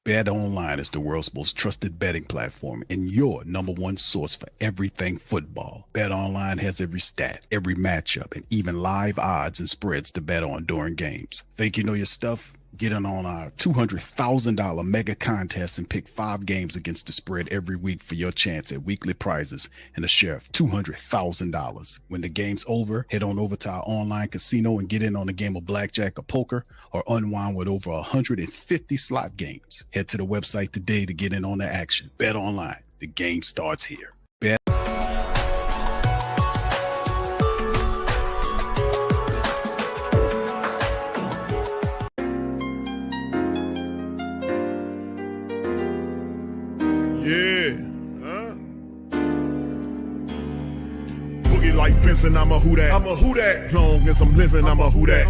Bet Online is the world's most trusted betting platform and your number one source for everything football. Bet Online has every stat, every matchup, and even live odds and spreads to bet on during games. Think you know your stuff? Get in on our $200,000 mega contest and pick 5 games against the spread every week for your chance at weekly prizes and a share of $200,000. When the game's over, head on over to our online casino and get in on a game of blackjack or poker, or unwind with over 150 slot games. Head to the website today to get in on the action. Bet Online. The game starts here. Bet. Like Benson, I'm a who that. I'm a who that. Long as I'm living, I'm a who that.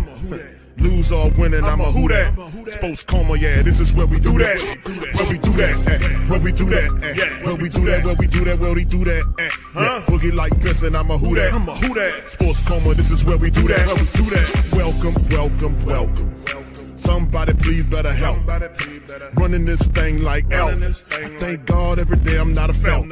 Lose or winning, I'm a who that. Sports coma, yeah, this is where we do that. Where we do that, where we do that, where we do that, where we do that, where we do that. Boogie like Benson, I'm a who that. I'm a who that. Sports coma, this is where we do that. Where we do that. Welcome, welcome, welcome. Somebody please better help. Running this thing like elf. I thank God every day I'm not a felt.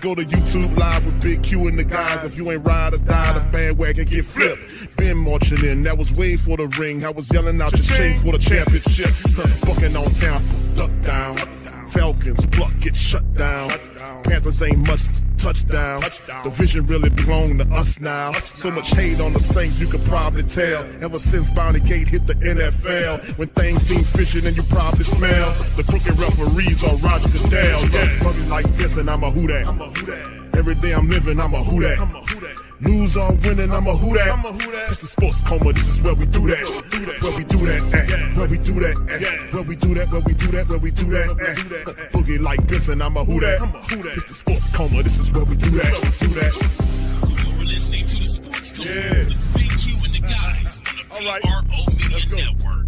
Go to YouTube Live with Big Q and the guys. If you ain't ride or die, the bandwagon get flipped. Been marching in, that was way for the ring. I was yelling out your shame for the championship. Bucking on town, duck down. Falcons, pluck, get shut down. Panthers ain't much touchdown. The vision really belong to us now. So much hate on the Saints, you could probably tell. Ever since Bounty Gate hit the NFL, when things seem fishy, then you probably smell the crooked referees on Roger Goodell. Yeah, running like this, and I'm a who that. Every day I'm living, I'm a who that. Lose or winning, I'm a who that. It's the sports coma, this is where we do that. Where we do that, where we do that, where we do that, where we do that, where we do that. Boogie like this, and I'm a who that. It's the sports coma, this is where we do that. You're listening to the Sports Coma with Big Q and the guys on the PRO Media Network.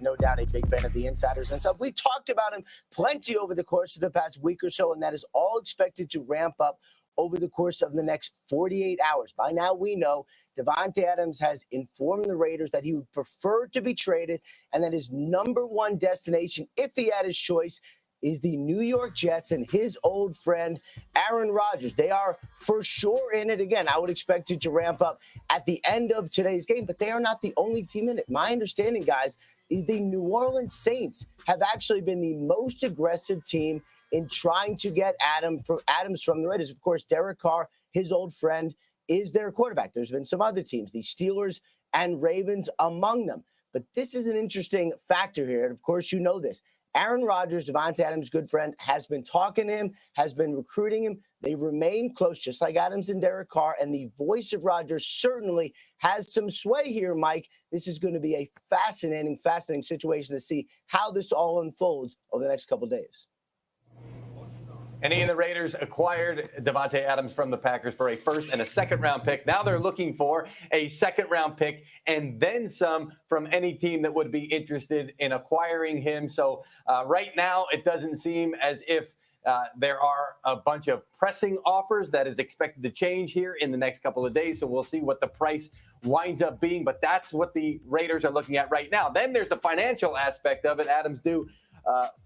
No doubt a big fan of the insiders and stuff. We've talked about him plenty over the course of the past week or so, and that is all expected to ramp up over the course of the next 48 hours. By now, we know Davante Adams has informed the Raiders that he would prefer to be traded and that his number one destination, if he had his choice, is the New York Jets and his old friend, Aaron Rodgers. They are for sure in it. Again, I would expect it to ramp up at the end of today's game, but they are not the only team in it. My understanding, guys, is the New Orleans Saints have actually been the most aggressive team in trying to get Adams from the Raiders. Of course, Derek Carr, his old friend, is their quarterback. There's been some other teams, the Steelers and Ravens among them. But this is an interesting factor here. And of course, you know this. Aaron Rodgers, Davante Adams' good friend, has been talking to him, has been recruiting him. They remain close, just like Adams and Derek Carr. And the voice of Rodgers certainly has some sway here, Mike. This is going to be a fascinating situation to see how this all unfolds over the next couple of days. And the Raiders acquired Davante Adams from the Packers for a first and a second round pick. Now they're looking for a second round pick and then some from any team that would be interested in acquiring him. So right now it doesn't seem as if there are a bunch of pressing offers that is expected to change here in the next couple of days. So we'll see what the price winds up being. But that's what the Raiders are looking at right now. Then there's the financial aspect of it. Adams due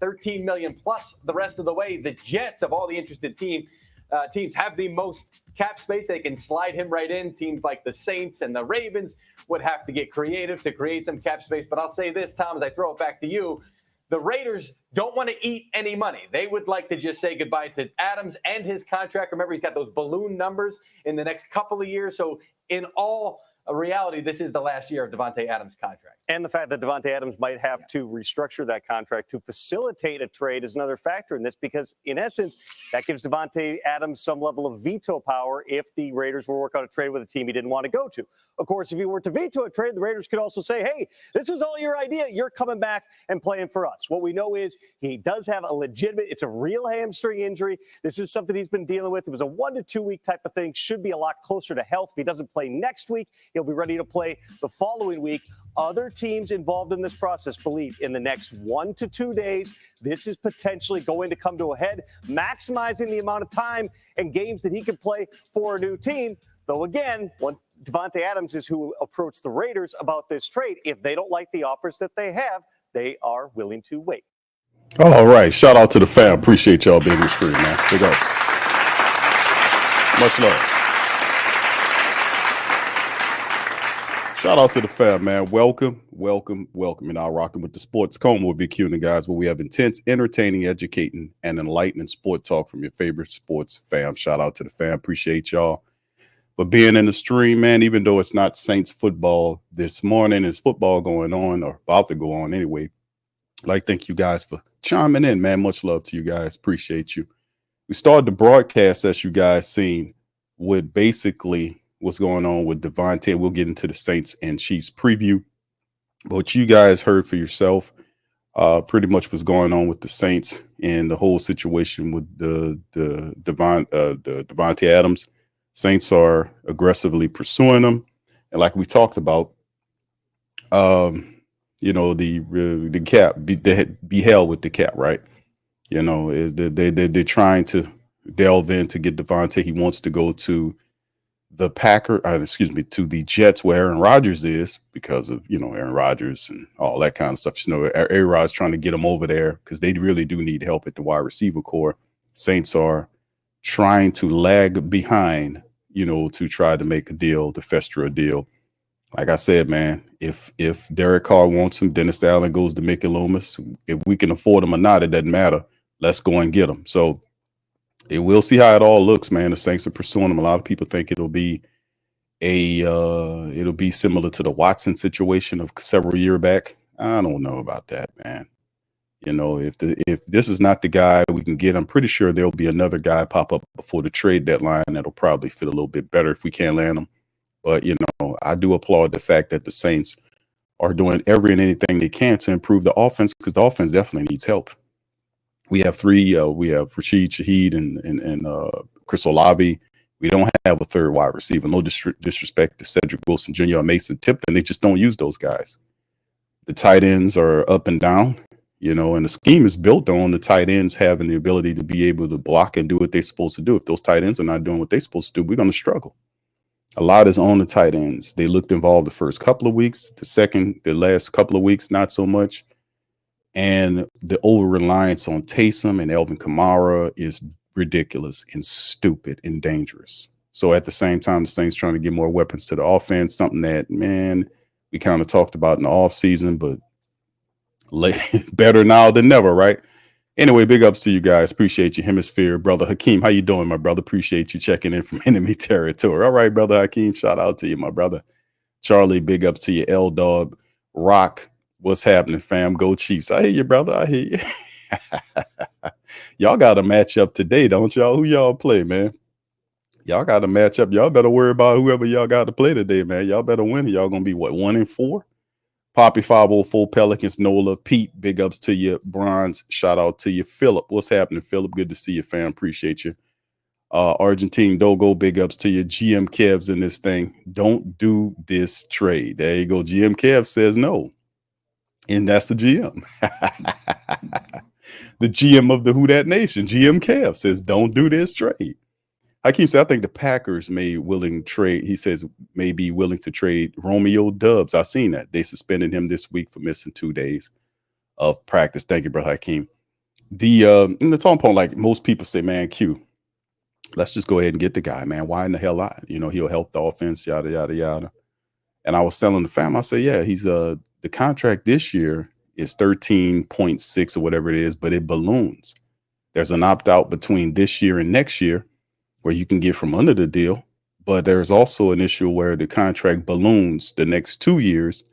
$13 million plus the rest of the way. The Jets, of all the interested teams, have the most cap space. They can slide him right in. Teams like the Saints and the Ravens would have to get creative to create some cap space. But I'll say this, Tom, as I throw it back to you, the Raiders don't want to eat any money. They would like to just say goodbye to Adams and his contract. Remember, he's got those balloon numbers in the next couple of years. So in all reality, this is the last year of Davante Adams' contract. And the fact that Davante Adams might have to restructure that contract to facilitate a trade is another factor in this, because in essence, that gives Davante Adams some level of veto power if the Raiders were to work out a trade with a team he didn't want to go to. Of course, if he were to veto a trade, the Raiders could also say, hey, this was all your idea. You're coming back and playing for us. What we know is he does have a legitimate, it's a real hamstring injury. This is something he's been dealing with. It was a 1 to 2 week type of thing. Should be a lot closer to health. If he doesn't play next week, he'll be ready to play the following week. Other teams involved in this process believe in the next 1 to 2 days, this is potentially going to come to a head, maximizing the amount of time and games that he can play for a new team. Though, again, Davante Adams is who approached the Raiders about this trade. If they don't like the offers that they have, they are willing to wait. All right. Shout out to the fam. Appreciate y'all being in the stream, man. Big ups. Much love. Shout out to the fam, man. Welcome. You're now rocking with the Sports Coma with Big Q and the guys, where we have intense, entertaining, educating, and enlightening sport talk from your favorite sports fam. Shout out to the fam. Appreciate y'all for being in the stream, man. Even though it's not Saints football this morning, it's football going on, or about to go on anyway. Like, thank you guys for chiming in, man. Much love to you guys. Appreciate you. We started the broadcast, as you guys seen, with basically what's going on with Davante. We'll get into the Saints and Chiefs preview. But what you guys heard for yourself, pretty much what's going on with the Saints and the whole situation with the Davante Adams. Saints are aggressively pursuing them. And like we talked about, you know, the cap, be held with the cap, right? You know, is they're trying to delve in to get Davante. He wants to go to the to the Jets, where Aaron Rodgers is, because of, you know, Aaron Rodgers and all that kind of stuff. You know, Aaron Rodgers trying to get him over there because they really do need help at the wide receiver core. Saints are trying to lag behind, you know, to try to make a deal, to fester a deal. Like I said, man, if Derek Carr wants him, Dennis Allen goes to Mickey Loomis. If we can afford him or not, it doesn't matter. Let's go and get him. So we'll see how it all looks, man. The Saints are pursuing him. A lot of people think it'll be similar to the Watson situation of several years back. I don't know about that, man. You know, if this is not the guy we can get, I'm pretty sure there'll be another guy pop up before the trade deadline that'll probably fit a little bit better if we can't land him. But, you know, I do applaud the fact that the Saints are doing every and anything they can to improve the offense, because the offense definitely needs help. We have three. We have Rashid Shaheed and Chris Olave. We don't have a third wide receiver. No disrespect to Cedric Wilson Jr. or Mason Tipton. They just don't use those guys. The tight ends are up and down, you know, and the scheme is built on the tight ends having the ability to be able to block and do what they're supposed to do. If those tight ends are not doing what they're supposed to do, we're going to struggle. A lot is on the tight ends. They looked involved the first couple of weeks. The last couple of weeks, not so much. And the over-reliance on Taysom and Elvin Kamara is ridiculous and stupid and dangerous. So at the same time, the Saints trying to get more weapons to the offense, something that, man, we kind of talked about in the offseason, but better now than never, right? Anyway, big ups to you guys. Appreciate you. Hemisphere, brother Hakeem. How you doing, my brother? Appreciate you checking in from enemy territory. All right, brother Hakeem. Shout out to you, my brother. Charlie, big ups to you. L-Dog. Rock. What's happening, fam? Go Chiefs. I hear you, brother. I hear you. Y'all got to match up today, don't y'all? Who y'all play, man? Y'all got to match up. Y'all better worry about whoever y'all got to play today, man. Y'all better win. Y'all going to be, what, 1-4? Poppy 504, Pelicans, Nola, Pete, big ups to you. Bronze, shout out to you. Philip, what's happening, Philip? Good to see you, fam. Appreciate you. Argentine Dogo, big ups to you. GM Kev's in this thing. Don't do this trade. There you go. GM Kev says no. And that's the GM. The GM of the Who Dat Nation, GM Kev, says don't do this trade. Hakeem said, I think the Packers may be willing to trade Romeo Doubs. I've seen that. They suspended him this week for missing 2 days of practice. Thank you, brother Hakeem. In the talking point, like most people say, man, Q, let's just go ahead and get the guy, man. Why in the hell not? You know, he'll help the offense, yada, yada, yada. And I was telling the fam, I said, yeah, he's the contract this year is 13.6 or whatever it is, but it balloons. There's an opt-out between this year and next year where you can get from under the deal, but there's also an issue where the contract balloons the next 2 years.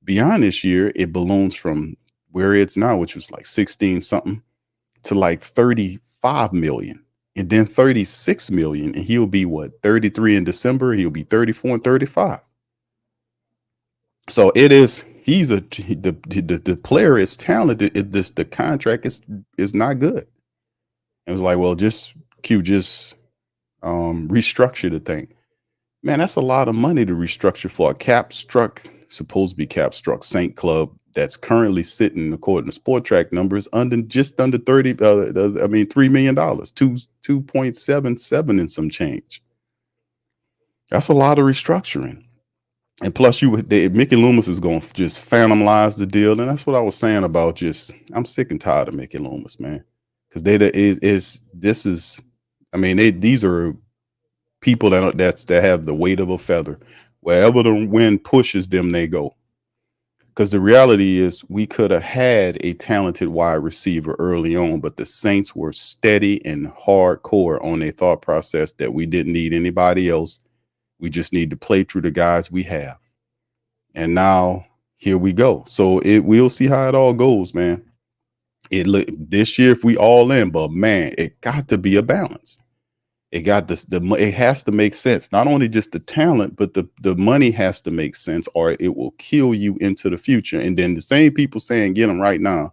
Beyond this year, it balloons from where it's now, which was like 16 something, to like 35 million, and then 36 million. And he'll be what, 33 in December? He'll be 34 and 35. So the player is talented. The contract is not good. It was like, well, just restructure the thing. Man, that's a lot of money to restructure for a supposed to be cap struck Saint club that's currently sitting, according to Sport Track numbers, just under $3 million, 2.77 and some change. That's a lot of restructuring. And plus, Mickey Loomis is going to just phantomize the deal, and that's what I was saying about just I'm sick and tired of Mickey Loomis, man, because these are people that have the weight of a feather. Wherever the wind pushes them, they go. Because the reality is, we could have had a talented wide receiver early on, but the Saints were steady and hardcore on their thought process that we didn't need anybody else. We just need to play through the guys we have. And now here we go. So we'll see how it all goes, man. This year, if we all in, but man, it got to be a balance. It has to make sense. Not only just the talent, but the money has to make sense, or it will kill you into the future. And then the same people saying get them right now,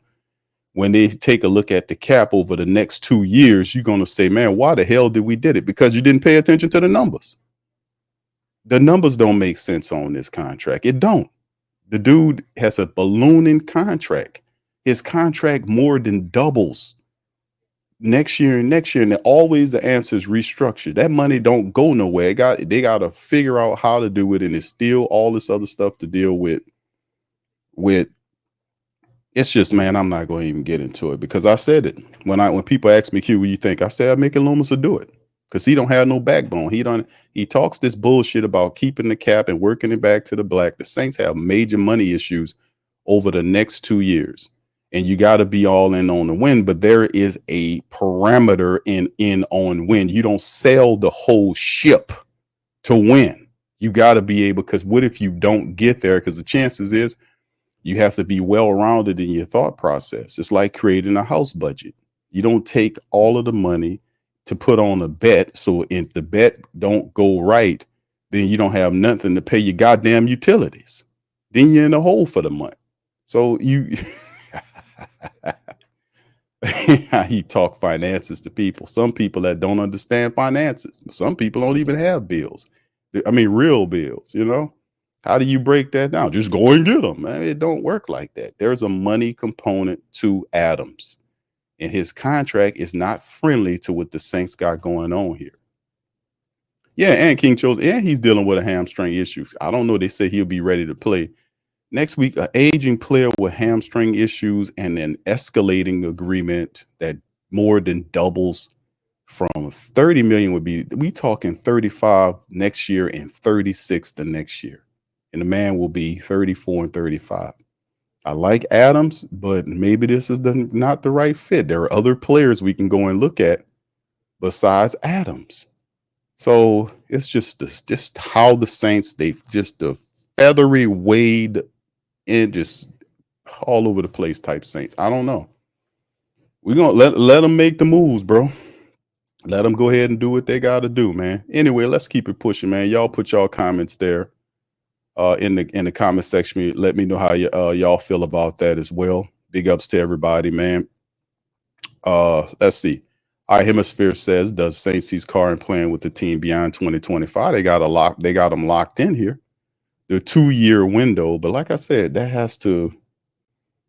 when they take a look at the cap over the next 2 years, you're going to say, man, why the hell did we did it? Because you didn't pay attention to the numbers. The numbers don't make sense on this contract. It don't. The dude has a ballooning contract. His contract more than doubles next year, and always the answer is restructure. That money don't go nowhere. They got to figure out how to do it, and it's still all this other stuff to deal with. It's just, man, I'm not going to even get into it, because I said it when people ask me, Q, what you think? I said, Mickey Loomis will do it, because he don't have no backbone. He talks this bullshit about keeping the cap and working it back to the black. The Saints have major money issues over the next 2 years. And you got to be all in on the win, but there is a parameter in on win. You don't sail the whole ship to win. You got to be able, because what if you don't get there? Because the chances is you have to be well-rounded in your thought process. It's like creating a house budget. You don't take all of the money to put on a bet. So if the bet don't go right, then you don't have nothing to pay your goddamn utilities. Then you're in the hole for the month. So you... He talk finances to people. Some people that don't understand finances. Some people don't even have bills. I mean, real bills, How do you break that down? Just go and get them, man. It don't work like that. There's a money component to Adams, and his contract is not friendly to what the Saints got going on here. Yeah, and King chose, and he's dealing with a hamstring issue. I don't know. They say he'll be ready to play next week. An aging player with hamstring issues and an escalating agreement that more than doubles from 30 million we talking 35 next year and 36 the next year. And the man will be 34 and 35. I like Adams, but maybe this is not the right fit. There are other players we can go and look at besides Adams. So it's just how the Saints, they've just the feathery wade and just all over the place type Saints. I don't know. We're going to let them make the moves, bro. Let them go ahead and do what they got to do, man. Anyway, let's keep it pushing, man. Y'all put y'all comments there in the comment section. Let me know how y'all feel about that as well. Big ups to everybody, man. Let's see. Our Hemisphere says, does Saints see Carr playing with the team beyond 2025? They got them locked in here. The 2-year window, but like I said, the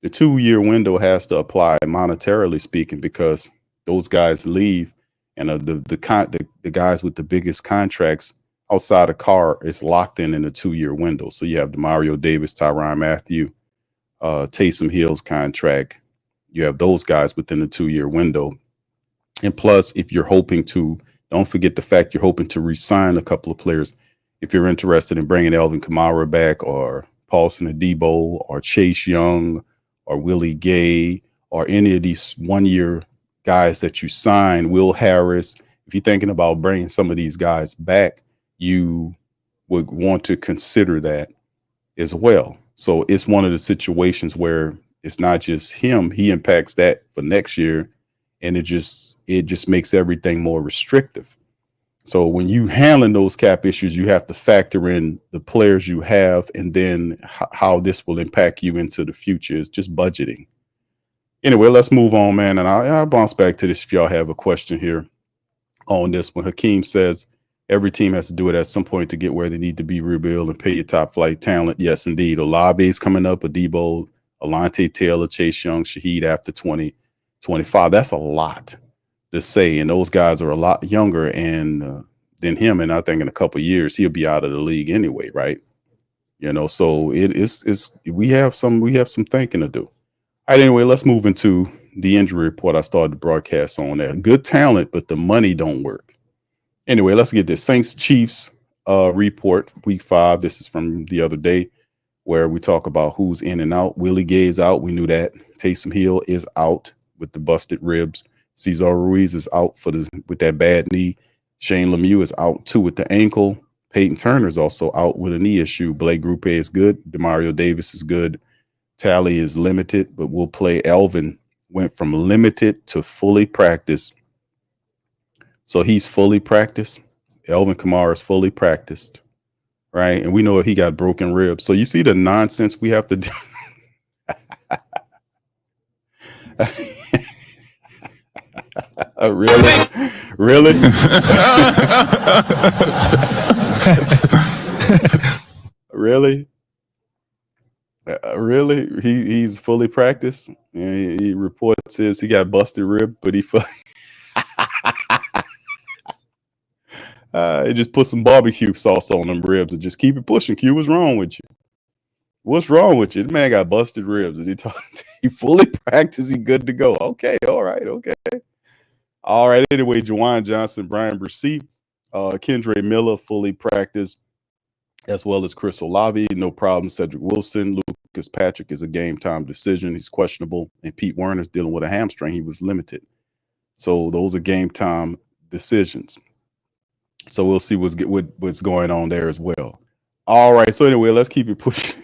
2-year window has to apply monetarily speaking, because those guys leave, and the guys with the biggest contracts outside of Carr is locked in a 2-year window. So you have Demario Davis, Tyrann Mathieu, Taysom Hill's contract. You have those guys within the 2-year window. And plus, if you're hoping to, don't forget the fact you're hoping to re-sign a couple of players. If you're interested in bringing Alvin Kamara back, or Paulson Adebo, or Chase Young, or Willie Gay, or any of these 1-year guys that you signed, Will Harris, if you're thinking about bringing some of these guys back, you would want to consider that as well. So it's one of the situations where it's not just him. He impacts that for next year, and it just makes everything more restrictive. So when you handling those cap issues, you have to factor in the players you have, and then how this will impact you into the future. Is just budgeting. Anyway, let's move on, man. And I'll bounce back to this if y'all have a question here on this one. Hakeem says, every team has to do it at some point to get where they need to be rebuild and pay your top flight talent. Yes, indeed. Olave is coming up, Adebo, Alante Taylor, Chase Young, Shaheed after 2025. That's a lot to say. And those guys are a lot younger, and than him. And I think in a couple of years, he'll be out of the league anyway, right? So we have some thinking to do. All right, anyway, let's move into the injury report I started the broadcast on there. Good talent, but the money don't work. Anyway, let's get this Saints Chiefs report, week 5. This is from the other day where we talk about who's in and out. Willie Gay is out. We knew that. Taysom Hill is out with the busted ribs. Cesar Ruiz is out with that bad knee. Shane Lemieux is out too with the ankle. Peyton Turner is also out with a knee issue. Blake Grupe is good. Demario Davis is good. Tally is limited, but we'll play. Elvin went from limited to fully practiced. So he's fully practiced. Elvin Kamara is fully practiced, right? And we know he got broken ribs. So you see the nonsense we have to do. Really? Really? Really? Really? He's fully practiced. And he reports he got busted rib, but he just put some barbecue sauce on them ribs and just keep it pushing. Q, what's wrong with you? What's wrong with you? The man got busted ribs. And he fully practiced. He good to go. Okay. All right. Okay. All right. Anyway, Juwan Johnson, Brian Bresee, Kendre Miller fully practiced, as well as Chris Olave. No problem. Cedric Wilson. Lucas Patrick is a game time decision. He's questionable. And Pete Werner's dealing with a hamstring. He was limited. So those are game time decisions. So we'll see what's going on there as well. All right. So anyway, let's keep it pushing.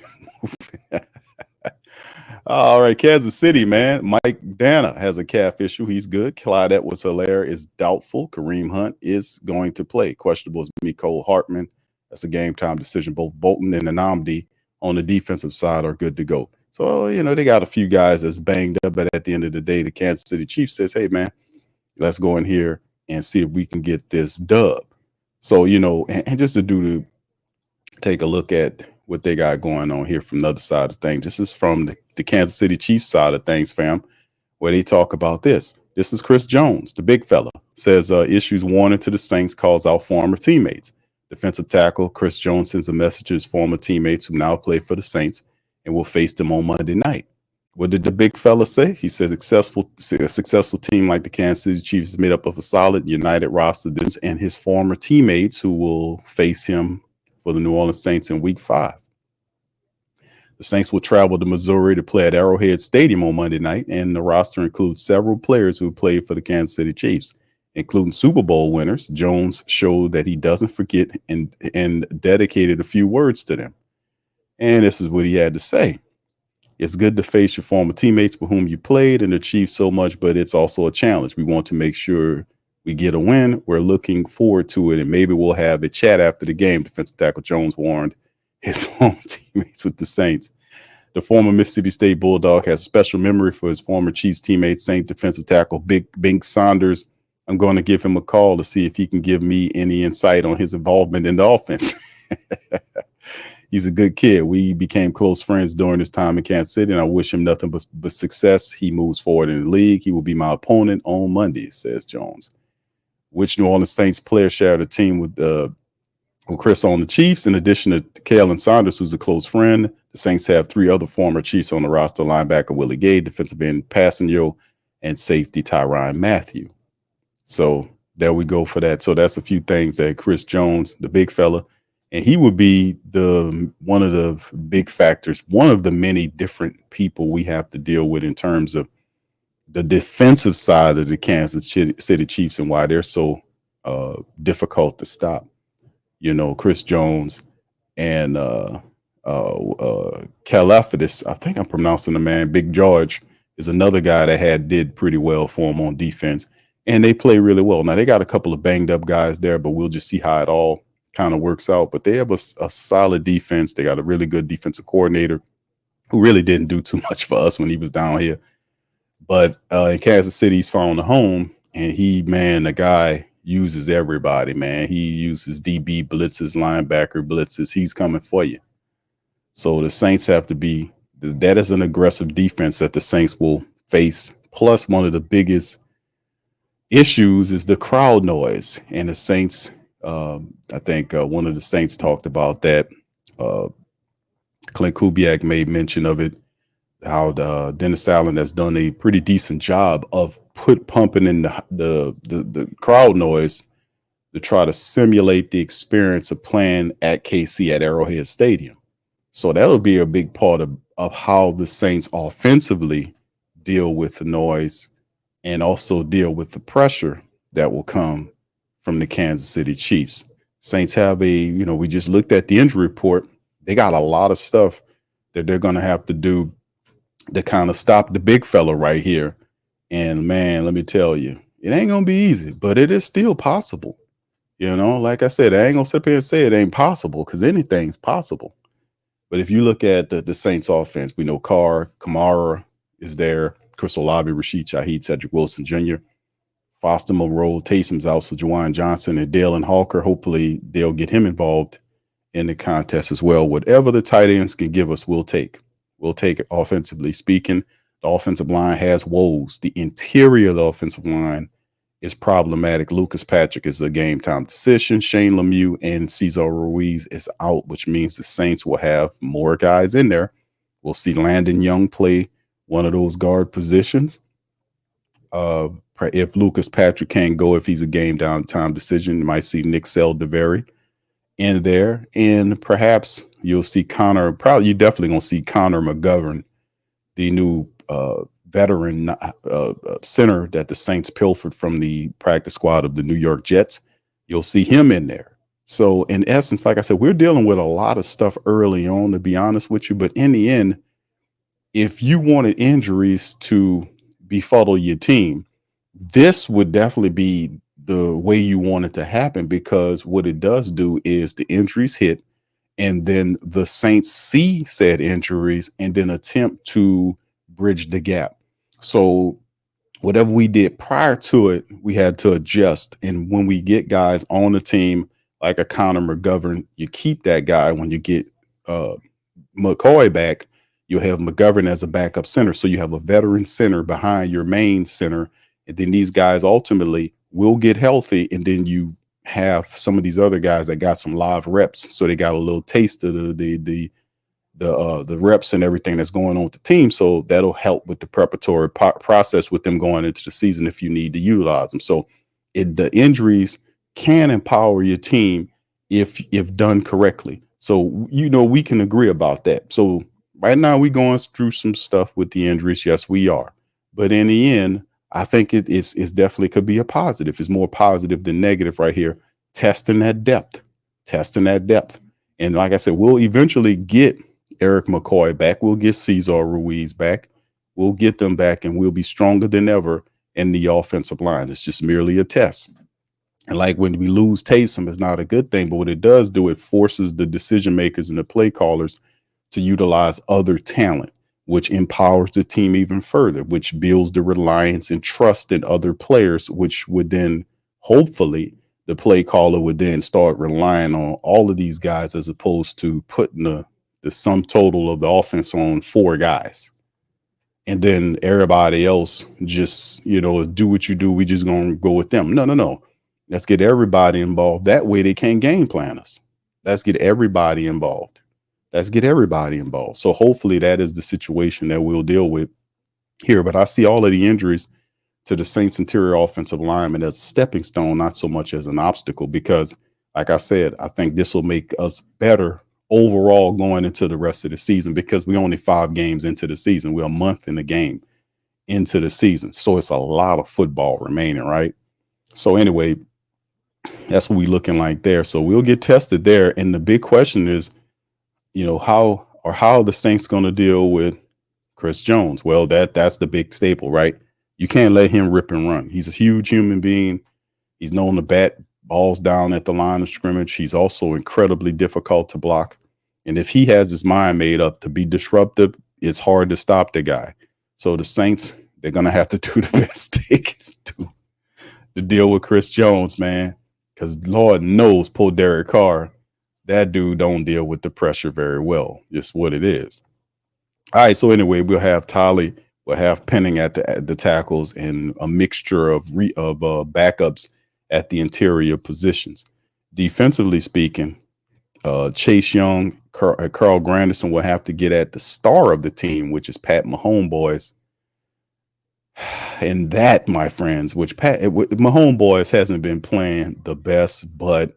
All right. Kansas City, man. Mike Dana has a calf issue. He's good. Clyde Edwards-Helaire is doubtful. Kareem Hunt is going to play. Questionable is Mecole Hartman. That's a game time decision. Both Bolton and Nnamdi on the defensive side are good to go. So, they got a few guys that's banged up, but at the end of the day, the Kansas City Chiefs says, hey, man, let's go in here and see if we can get this dub. So, and just to take a look at what they got going on here from the other side of things. This is from the Kansas City Chiefs side of things, fam, where they talk about this. This is Chris Jones, the big fella, says issues warning to the Saints calls out former teammates. Defensive tackle Chris Jones sends a message to his former teammates who now play for the Saints and will face them on Monday night. What did the big fella say? He says a successful team like the Kansas City Chiefs is made up of a solid, united roster and his former teammates who will face him for the New Orleans Saints in week 5. The Saints will travel to Missouri to play at Arrowhead Stadium on Monday night, and the roster includes several players who played for the Kansas City Chiefs, including Super Bowl winners. Jones showed that he doesn't forget and dedicated a few words to them. And this is what he had to say. It's good to face your former teammates with whom you played and achieved so much, but it's also a challenge. We want to make sure we get a win. We're looking forward to it, and maybe we'll have a chat after the game, defensive tackle Jones warned his former teammates with the Saints. The former Mississippi State Bulldog has a special memory for his former Chiefs teammate, Saint defensive tackle Bink Saunders. I'm going to give him a call to see if he can give me any insight on his involvement in the offense. He's a good kid. We became close friends during his time in Kansas City, and I wish him nothing but success. He moves forward in the league. He will be my opponent on Monday, says Jones. Which New Orleans Saints player shared a team with Chris on the Chiefs? In addition to Kalen Saunders, who's a close friend, the Saints have 3 other former Chiefs on the roster: linebacker Willie Gay, defensive end Passanio, and safety Tyrann Mathieu. So there we go for that. So that's a few things that Chris Jones, the big fella, and he would be one of the big factors, one of the many different people we have to deal with in terms of the defensive side of the Kansas City Chiefs and why they're so difficult to stop. Chris Jones and Kalafidis, I think I'm pronouncing the man, Big George, is another guy that did pretty well for him on defense. And they play really well. Now, they got a couple of banged up guys there, but we'll just see how it all kind of works out. But they have a solid defense. They got a really good defensive coordinator who really didn't do too much for us when he was down here. But in Kansas City, he's found a home. And the guy uses everybody, man. He uses DB blitzes, linebacker blitzes. He's coming for you. So the Saints have to be, that is an aggressive defense that the Saints will face. Plus, one of the biggest issues is the crowd noise. And the Saints I think one of the Saints talked about that. Uh, Clint Kubiak made mention of it, how Dennis Allen has done a pretty decent job of pumping in the crowd noise to try to simulate the experience of playing at KC at Arrowhead Stadium. So that'll be a big part of how the Saints offensively deal with the noise and also deal with the pressure that will come from the Kansas City Chiefs. Saints have we just looked at the injury report. They got a lot of stuff that they're going to have to do to kind of stop the big fella right here. And man, let me tell you, it ain't going to be easy, but it is still possible. Like I said, I ain't going to sit here and say it ain't possible because anything's possible. But if you look at the Saints offense, we know Carr, Kamara is there, Chris Olave, Rashid Shaheed, Cedric Wilson Jr., Foster Moreau, Taysom's out, so Juwan Johnson and Dale and Hawker. Hopefully they'll get him involved in the contest as well. Whatever the tight ends can give us, we'll take. We'll take it offensively speaking. The offensive line has woes. The interior of the offensive line is problematic. Lucas Patrick is a game time decision. Shane Lemieux and Cesar Ruiz is out, which means the Saints will have more guys in there. We'll see Landon Young play one of those guard positions. If Lucas Patrick can't go, if he's a game down time decision, you might see Nick Saldiveri in there. And perhaps you'll see you're definitely going to see Connor McGovern, the new veteran center that the Saints pilfered from the practice squad of the New York Jets. You'll see him in there. So in essence, like I said, we're dealing with a lot of stuff early on, to be honest with you. But in the end, if you wanted injuries to befuddle your team, this would definitely be the way you want it to happen, because what it does do is the injuries hit, and then the Saints see said injuries and then attempt to bridge the gap. So whatever we did prior to it, we had to adjust. And when we get guys on the team like a Connor McGovern, you keep that guy. When you get McCoy back, you'll have McGovern as a backup center. So you have a veteran center behind your main center. And then these guys ultimately will get healthy. And then you have some of these other guys that got some live reps. So they got a little taste of the reps and everything that's going on with the team. So that'll help with the preparatory process with them going into the season if you need to utilize them. So the injuries can empower your team if done correctly. So, we can agree about that. So right now we're going through some stuff with the injuries. Yes, we are. But in the end, I think it's definitely could be a positive. It's more positive than negative right here. Testing that depth. And like I said, we'll eventually get Eric McCoy back. We'll get Cesar Ruiz back. We'll get them back, and we'll be stronger than ever in the offensive line. It's just merely a test. And like when we lose Taysom, it's not a good thing, but what it does do, it forces the decision makers and the play callers to utilize other talent, which empowers the team even further, which builds the reliance and trust in other players, which would then hopefully the play caller would then start relying on all of these guys as opposed to putting the sum total of the offense on 4 guys. And then everybody else just, do what you do. We just going to go with them. No. Let's get everybody involved. That way they can't game plan us. Let's get everybody involved. So hopefully that is the situation that we'll deal with here. But I see all of the injuries to the Saints interior offensive lineman as a stepping stone, not so much as an obstacle, because like I said, I think this will make us better overall going into the rest of the season, because we're only 5 games into the season. We're a month in the game into the season. So it's a lot of football remaining, right? So anyway, that's what we're looking like there. So we'll get tested there. And the big question is, how are the Saints going to deal with Chris Jones? Well, that's the big staple, right? You can't let him rip and run. He's a huge human being. He's known to bat balls down at the line of scrimmage. He's also incredibly difficult to block. And if he has his mind made up to be disruptive, it's hard to stop the guy. So the Saints, they're going to have to do the best they can do to deal with Chris Jones, man. Because Lord knows, poor Derek Carr, that dude don't deal with the pressure very well. Just what it is. All right, so anyway, we'll have Tolly, we'll have Penning at the tackles, and a mixture of backups at the interior positions. defensively speaking, Chase Young, Carl Granderson will have to get at the star of the team, which is Pat Mahomes boys. And that, my friends, which Mahomes boys hasn't been playing the best, but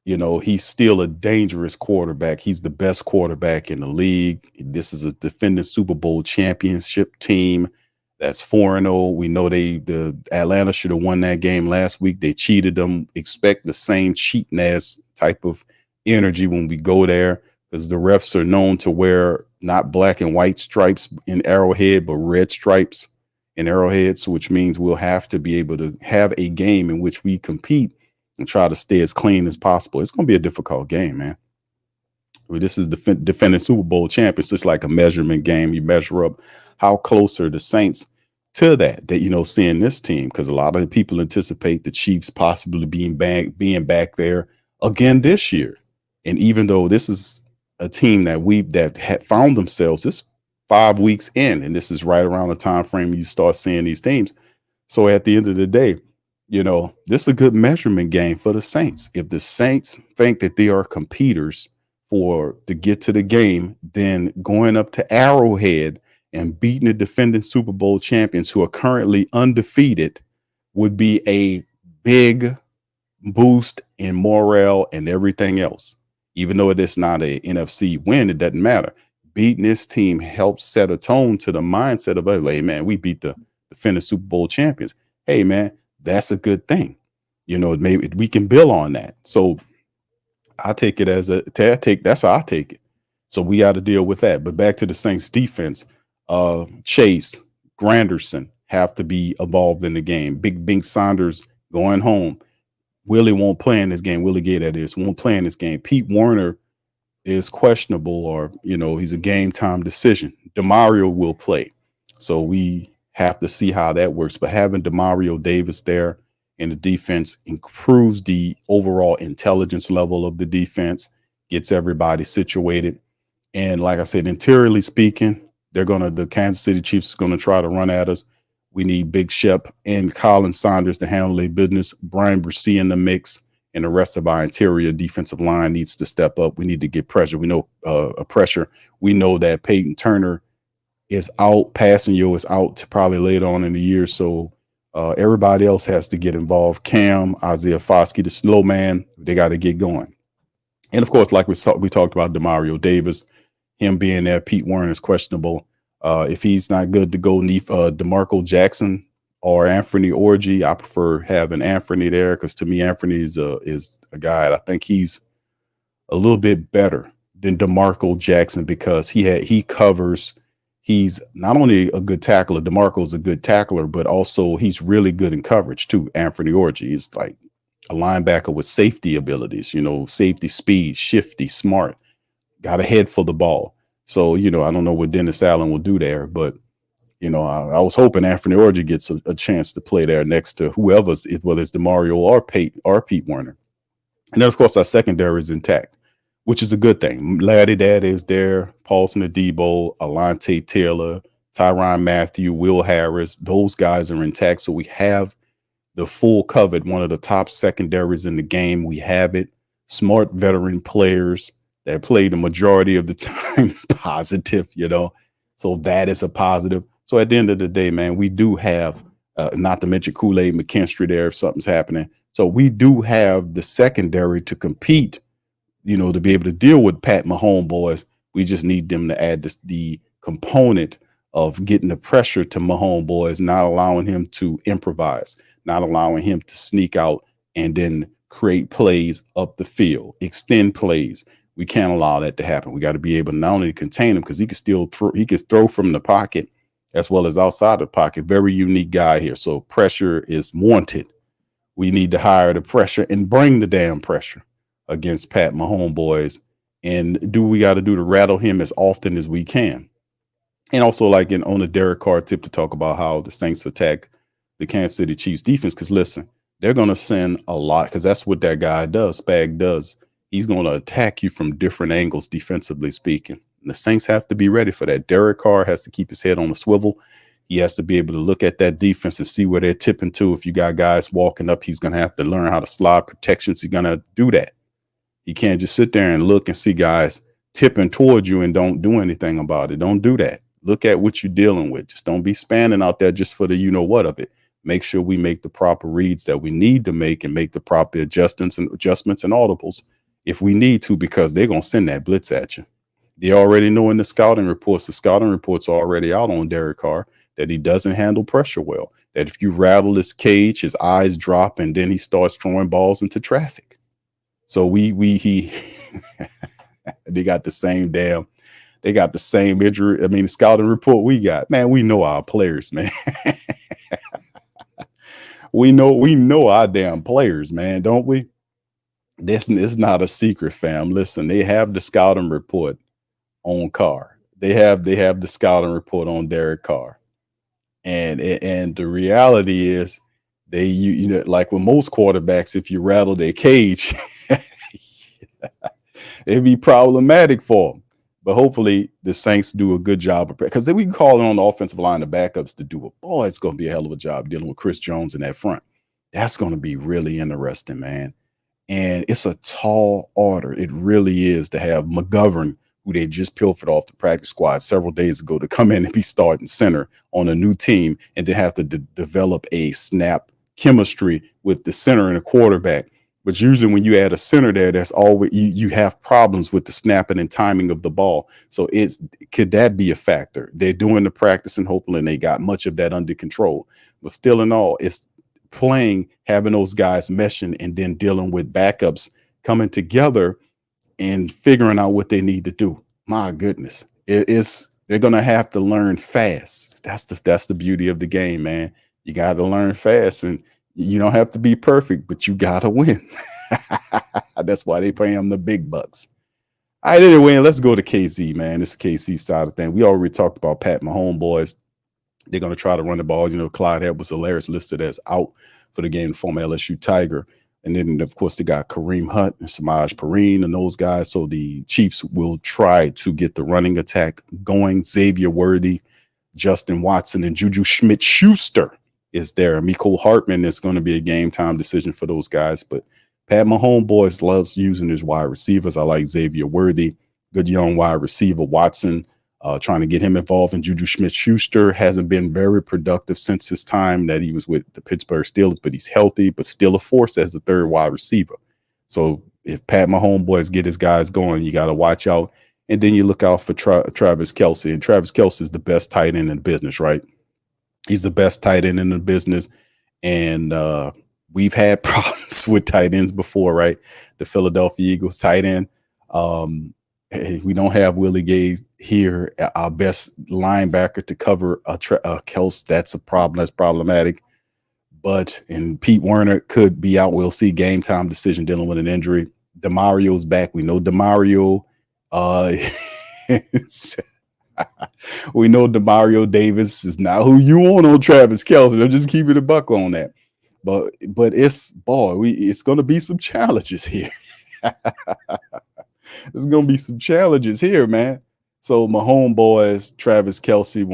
he's still a dangerous quarterback. He's the best quarterback in the league. This is a defending Super Bowl championship team that's 4-0. We know the Atlanta should have won that game last week. They cheated them. Expect the same cheating ass type of energy when we go there, because the refs are known to wear not black and white stripes in Arrowhead, but red stripes in Arrowhead, so which means we'll have to be able to have a game in which we compete and try to stay as clean as possible. It's going to be a difficult game, man. This is defending Super Bowl champions. It's like a measurement game. You measure up how close are the Saints to that, seeing this team, because a lot of the people anticipate the Chiefs possibly being back there again this year. And even though this is a team that had found themselves this 5 weeks in, and this is right around the time frame you start seeing these teams. So at the end of the day, this is a good measurement game for the Saints. If the Saints think that they are competitors to get to the game, then going up to Arrowhead and beating the defending Super Bowl champions who are currently undefeated would be a big boost in morale and everything else. Even though it is not a NFC win, it doesn't matter. Beating this team helps set a tone to the mindset of, hey, man, we beat the defending Super Bowl champions. Hey, man, that's a good thing. Maybe we can build on that. So I take it that's how I take it. So we got to deal with that. But back to the Saints defense, Chase, Granderson have to be involved in the game. Big Saunders going home. Willie won't play in this game. Willie Gay, that is, won't play in this game. Pete Werner is questionable, or, he's a game time decision. DeMario will play. So we have to see how that works. But having DeMario Davis there in the defense improves the overall intelligence level of the defense, gets everybody situated. And like I said, interiorly speaking, the Kansas City Chiefs is going to try to run at us. We need Big Shep and Colin Saunders to handle their business. Brian Brissy in the mix, and the rest of our interior defensive line needs to step up. We need to get pressure. We know pressure. We know that Peyton Turner is out. Passanio is out to probably later on in the year. So everybody else has to get involved. Cam, Isaiah Foskey, the snowman, they got to get going. And of course, like we talked about DeMario Davis, him being there. Pete Werner is questionable. If he's not good to go, DeMarco Jackson or Anthony Orji, I prefer having Anthony there, because to me, Anthony is a guy. I think he's a little bit better than DeMarco Jackson, because he covers. He's not only a good tackler, DeMarco's a good tackler, but also he's really good in coverage too. Anthony Orji is like a linebacker with safety abilities, safety, speed, shifty, smart, got a head for the ball. So, I don't know what Dennis Allen will do there, but, I was hoping Anthony Orji gets a chance to play there next to whether it's DeMario or Pete Werner. And then, of course, our secondary is intact, which is a good thing. Laddie Dad is there, Paulson Adebo, Alante Taylor, Tyrann Mathieu, Will Harris. Those guys are intact. So we have the full covered, one of the top secondaries in the game. We have it. Smart veteran players that play the majority of the time positive, So that is a positive. So at the end of the day, man, we do have, not to mention Kool-Aid McKinstry there if something's happening. So we do have the secondary to compete, to be able to deal with Pat Mahomes boys. We just need them to add the component of getting the pressure to Mahomes boys, not allowing him to improvise, not allowing him to sneak out and then create plays up the field, extend plays. We can't allow that to happen. We got to be able to not only contain him, because he can still throw from the pocket as well as outside the pocket. Very unique guy here. So pressure is wanted. We need to hire the pressure and bring the damn pressure against Pat Mahomes boys, and do we got to do to rattle him as often as we can. And also, like on the Derek Carr tip, to talk about how the Saints attack the Kansas City Chiefs defense, because listen, they're going to send a lot, because that's what that guy does. Spag does. He's going to attack you from different angles, defensively speaking. And the Saints have to be ready for that. Derek Carr has to keep his head on the swivel. He has to be able to look at that defense and see where they're tipping to. If you got guys walking up, he's going to have to learn how to slide protections. He's going to do that. He can't just sit there and look and see guys tipping towards you and don't do anything about it. Don't do that. Look at what you're dealing with. Just don't be spanning out there just for the you know what of it. Make sure we make the proper reads that we need to make and make the proper adjustments and audibles if we need to, because they're going to send that blitz at you. They already know in the scouting reports are already out on Derek Carr that he doesn't handle pressure well, that if you rattle his cage, his eyes drop, and then he starts throwing balls into traffic. So they got the same injury. I mean, the scouting report we got, man, we know our players, man. we know our damn players, man, don't we? This is not a secret, fam. Listen, they have the scouting report on Carr. They have the scouting report on Derek Carr. And the reality is you know, like with most quarterbacks, if you rattle their cage, it'd be problematic for them. But hopefully the Saints do a good job, because then we can call on the offensive line, the backups, to do it. Boy, it's going to be a hell of a job dealing with Chris Jones in that front. That's going to be really interesting, man. And it's a tall order. It really is, to have McGovern, who they just pilfered off the practice squad several days ago, to come in and be starting center on a new team, and to have to develop a snap chemistry with the center and the quarterback. But usually when you add a center there, that's always you have problems with the snapping and timing of the ball. So could that be a factor? They're doing the practice and hopefully they got much of that under control. But still in all, it's playing, having those guys meshing, and then dealing with backups coming together and figuring out what they need to do. My goodness, they're gonna have to learn fast. That's the beauty of the game, man. You got to learn fast, and you don't have to be perfect, but you got to win. That's why they pay them the big bucks. All right, anyway, let's go to KC, man. This is KC side of thing. We already talked about Pat Mahomes, boys. They're going to try to run the ball. You know, Clyde Edwards-Helaire listed as out for the game, former LSU Tiger. And then, of course, they got Kareem Hunt and Samaj Perine and those guys. So the Chiefs will try to get the running attack going. Xavier Worthy, Justin Watson, and Juju Smith-Schuster is there. Mecole Hardman is going to be a game time decision for those guys. But Pat Mahomes, boys, loves using his wide receivers. I like Xavier Worthy, good young wide receiver. Watson, trying to get him involved. And Juju Smith-Schuster hasn't been very productive since his time that he was with the Pittsburgh Steelers, but he's healthy, but still a force as the third wide receiver. So if Pat Mahomes, boys, get his guys going, you got to watch out. And then you look out for Travis Kelce. And Travis Kelce is the best tight end in the business, right? He's the best tight end in the business. And we've had problems with tight ends before, right? The Philadelphia Eagles tight end. We don't have Willie Gay here, our best linebacker, to cover Kelce. That's a problem. That's problematic. And Pete Werner could be out. We'll see. Game time decision, dealing with an injury. DeMario's back. We know DeMario. We know DeMario Davis is not who you want on Travis Kelce. They'll just keep it a buck on that. But it's going to be some challenges here. There's going to be some challenges here, man. So my homeboys, Travis Kelce, is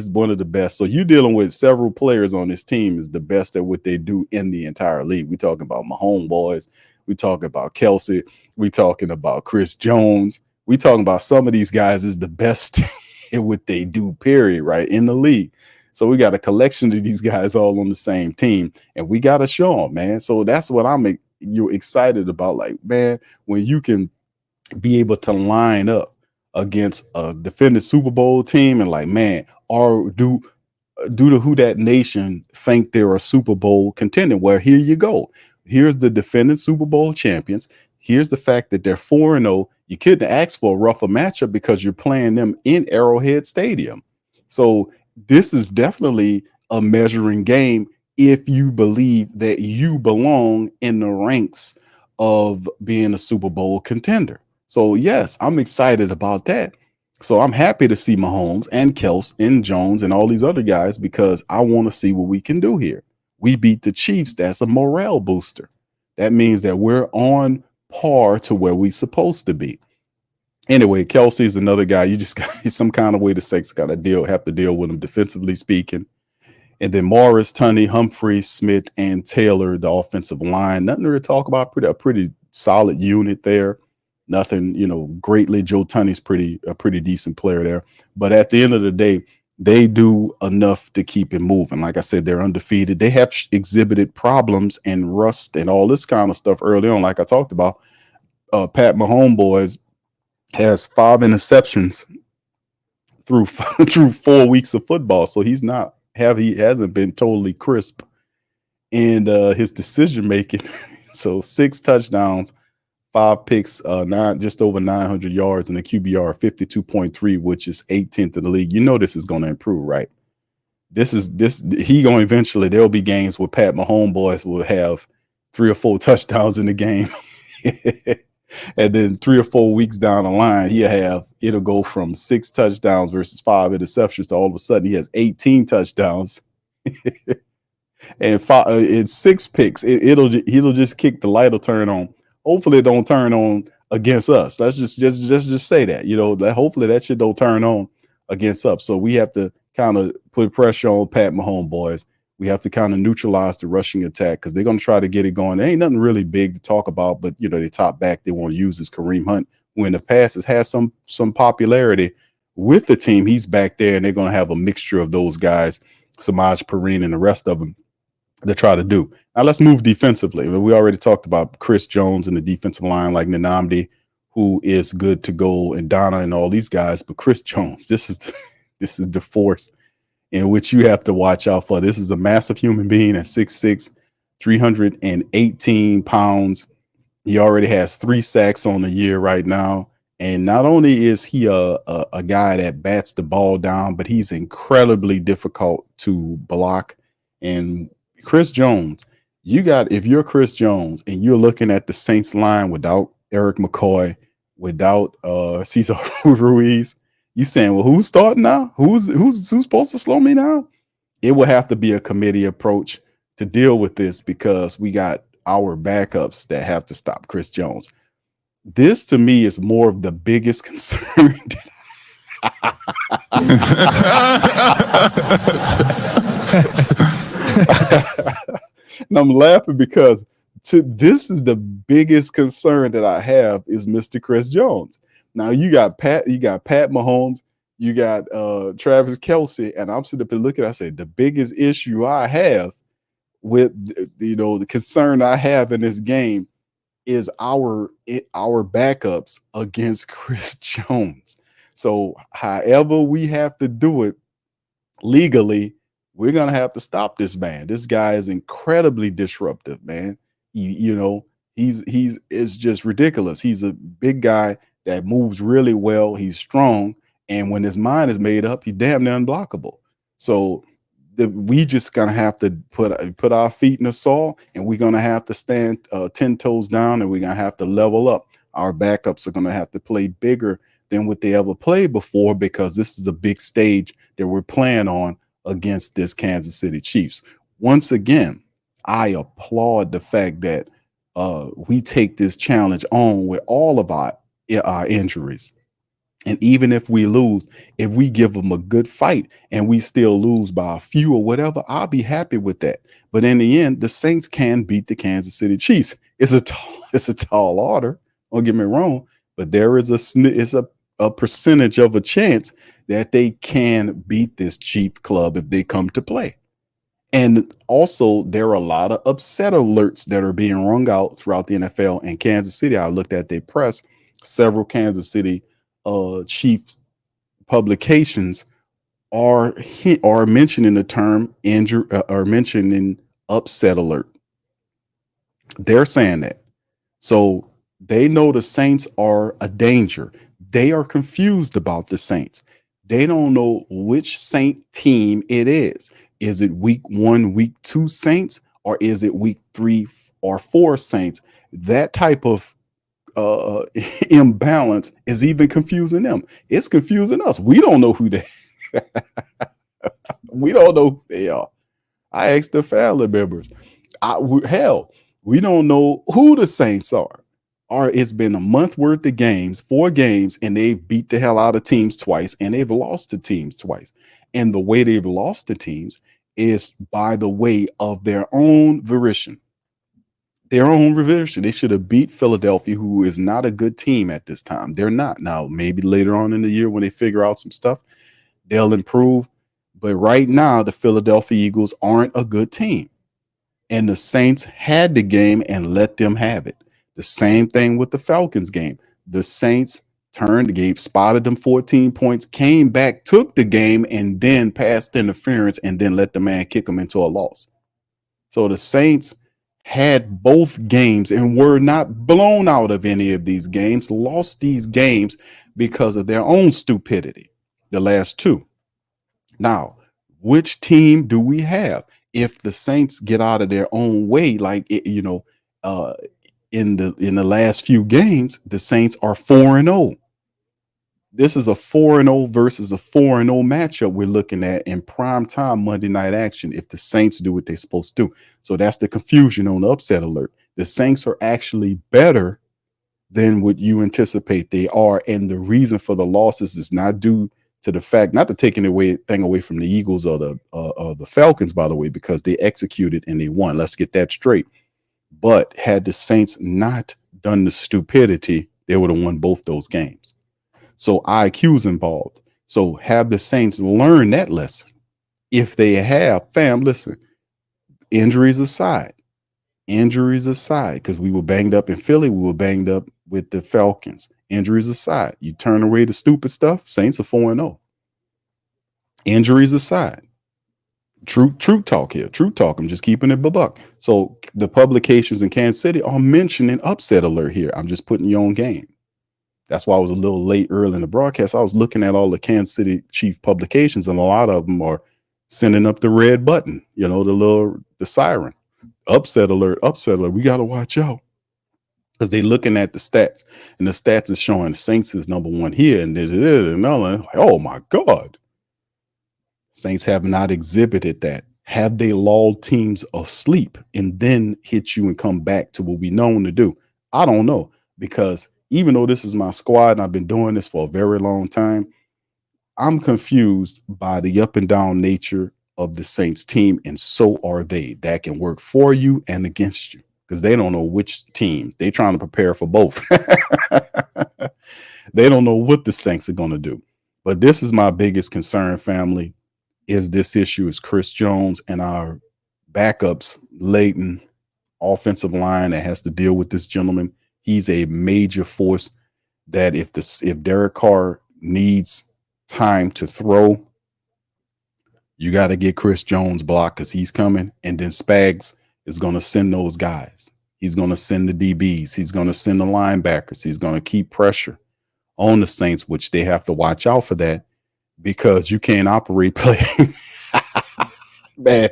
one of the best. So you're dealing with several players on this team is the best at what they do in the entire league. We talking about my homeboys. We talking about Kelce. We talking about Chris Jones. We talking about some of these guys is the best at what they do, period, right, in the league. So we got a collection of these guys all on the same team, and we got to show them, man. So that's what you're excited about. Like, man, when you can be able to line up against a defending Super Bowl team and like, man, or do the Who Dat Nation think they're a Super Bowl contender? Well, here you go. Here's the defending Super Bowl champions. Here's the fact that they're 4-0. You couldn't ask for a rougher matchup because you're playing them in Arrowhead Stadium. So this is definitely a measuring game if you believe that you belong in the ranks of being a Super Bowl contender. So, yes, I'm excited about that. So I'm happy to see Mahomes and Kelce and Jones and all these other guys because I want to see what we can do here. We beat the Chiefs. That's a morale booster. That means that we're on par to where we're supposed to be. Anyway, Kelsey's another guy. You just got some kind of way the Saints got to have to deal with him defensively speaking. And then Morris, Tunney, Humphrey, Smith, and Taylor, the offensive line. Nothing to really talk about. A pretty solid unit there. Nothing, greatly. Joe Tunney's a pretty decent player there. But at the end of the day, they do enough to keep it moving. Like I said, they're undefeated. They have exhibited problems and rust and all this kind of stuff early on, like I talked about. Pat Mahomes boys has 5 interceptions through 4 weeks of football, so he hasn't been totally crisp in his decision making. So 6 touchdowns, 5 picks, just over 900 yards, and a QBR of 52.3, which is 18th in the league. This is going to improve, right? There'll be games where Pat Mahomes boys will have 3 or 4 touchdowns in the game. And then 3 or 4 weeks down the line, it'll go from 6 touchdowns versus 5 interceptions to all of a sudden he has 18 touchdowns and 6 picks. It'll just kick, the light will turn on. Hopefully it don't turn on against us. Let's just say that, hopefully that shit don't turn on against us. So we have to kind of put pressure on Pat Mahomes boys. We have to kind of neutralize the rushing attack because they're going to try to get it going. There ain't nothing really big to talk about, but the top back they want to use is Kareem Hunt, who in the past has had some popularity with the team. He's back there, and they're going to have a mixture of those guys, Samaj Perine and the rest of them, to try to do. Now let's move defensively. We already talked about Chris Jones and the defensive line, like Nnamdi, who is good to go, and Donna and all these guys. But Chris Jones, this is the force in which you have to watch out for. This is a massive human being at 6'6", 318 pounds. He already has 3 sacks on the year right now. And not only is he a guy that bats the ball down, but he's incredibly difficult to block. And Chris Jones, if you're Chris Jones and you're looking at the Saints line without Eric McCoy, without Cesar Ruiz, you saying, well, who's starting now? Who's supposed to slow me down? It will have to be a committee approach to deal with this because we got our backups that have to stop Chris Jones. This to me is more of the biggest concern. And I'm laughing because this is the biggest concern that I have is Mr. Chris Jones. Now you got Pat Mahomes, you got Travis Kelce, and I'm sitting up and looking. I say the biggest issue I have with the concern I have in this game is our backups against Chris Jones. So however we have to do it legally, we're gonna have to stop this man. This guy is incredibly disruptive, man. He's it's just ridiculous. He's a big guy that moves really well. He's strong, and when his mind is made up, he's damn near unblockable. So we just gonna have to put our feet in the soil, and we're gonna have to stand 10 toes down, and we're gonna have to level up. Our backups are gonna have to play bigger than what they ever played before because this is a big stage that we're playing on against this Kansas City Chiefs. Once again, I applaud the fact that we take this challenge on with all of our injuries. And even if we lose, if we give them a good fight and we still lose by a few or whatever, I'll be happy with that. But in the end, the Saints can beat the Kansas City Chiefs. It's a tall order. Don't get me wrong, but there is a percentage of a chance that they can beat this Chief club if they come to play. And also, there are a lot of upset alerts that are being rung out throughout the NFL. And Kansas City, I looked at their press, several Kansas City Chiefs publications are mentioning the term injury, are mentioning upset alert. They're saying that. So they know the Saints are a danger. They are confused about the Saints. They don't know which Saint team it is. Is it week 1, week 2 Saints, or is it week 3 or 4 Saints? That type of imbalance is even confusing them. It's confusing us. We don't know who they we don't know who they are. I asked the family members. We don't know who the Saints are. It's been a month worth of games, 4 games, and they've beat the hell out of teams twice, and they've lost to teams twice. And the way they've lost to teams is by the way of their own volition. Their own revision. They should have beat Philadelphia, who is not a good team at this time. They're not. Now, maybe later on in the year when they figure out some stuff, they'll improve. But right now, the Philadelphia Eagles aren't a good team. And the Saints had the game and let them have it. The same thing with the Falcons game. The Saints turned the game, spotted them 14 points, came back, took the game, and then passed interference and then let the man kick them into a loss. So the Saints had both games and were not blown out of any of these games, lost these games because of their own stupidity, the last two. Now, which team do we have? If the Saints get out of their own way, like in the last few games, the Saints are 4-0. This is a 4-0 versus a 4-0 matchup we're looking at in prime time Monday night action if the Saints do what they're supposed to do. So that's the confusion on the upset alert. The Saints are actually better than what you anticipate they are. And the reason for the losses is not due to the fact, not to take anything away from the Eagles or the Falcons, by the way, because they executed and they won. Let's get that straight. But had the Saints not done the stupidity, they would have won both those games. So IQ's involved. So have the Saints learn that lesson. If they have, fam, listen, injuries aside, because we were banged up in Philly, we were banged up with the Falcons. Injuries aside, you turn away the stupid stuff, Saints are 4-0. Injuries aside, true talk here, true talk. I'm just keeping it buck. So the publications in Kansas City are mentioning upset alert here. I'm just putting you on game. That's why I was a little late early in the broadcast. I was looking at all the Kansas City Chief publications, and a lot of them are sending up the red button, the siren. Upset alert. We got to watch out. Because they're looking at the stats, and the stats is showing Saints is number one here, and like, oh my God. Saints have not exhibited that. Have they lulled teams asleep and then hit you and come back to what we known to do? I don't know, because even though this is my squad and I've been doing this for a very long time, I'm confused by the up and down nature of the Saints team, and so are they. That can work for you and against you because they don't know which team. They're trying to prepare for both. They don't know what the Saints are going to do. But this is my biggest concern, family, is this issue is Chris Jones and our backups, Leighton, offensive line that has to deal with this gentleman. He's a major force that if Derek Carr needs time to throw, you got to get Chris Jones blocked because he's coming. And then Spags is going to send those guys. He's going to send the DBs. He's going to send the linebackers. He's going to keep pressure on the Saints, which they have to watch out for that because you can't operate play. Man.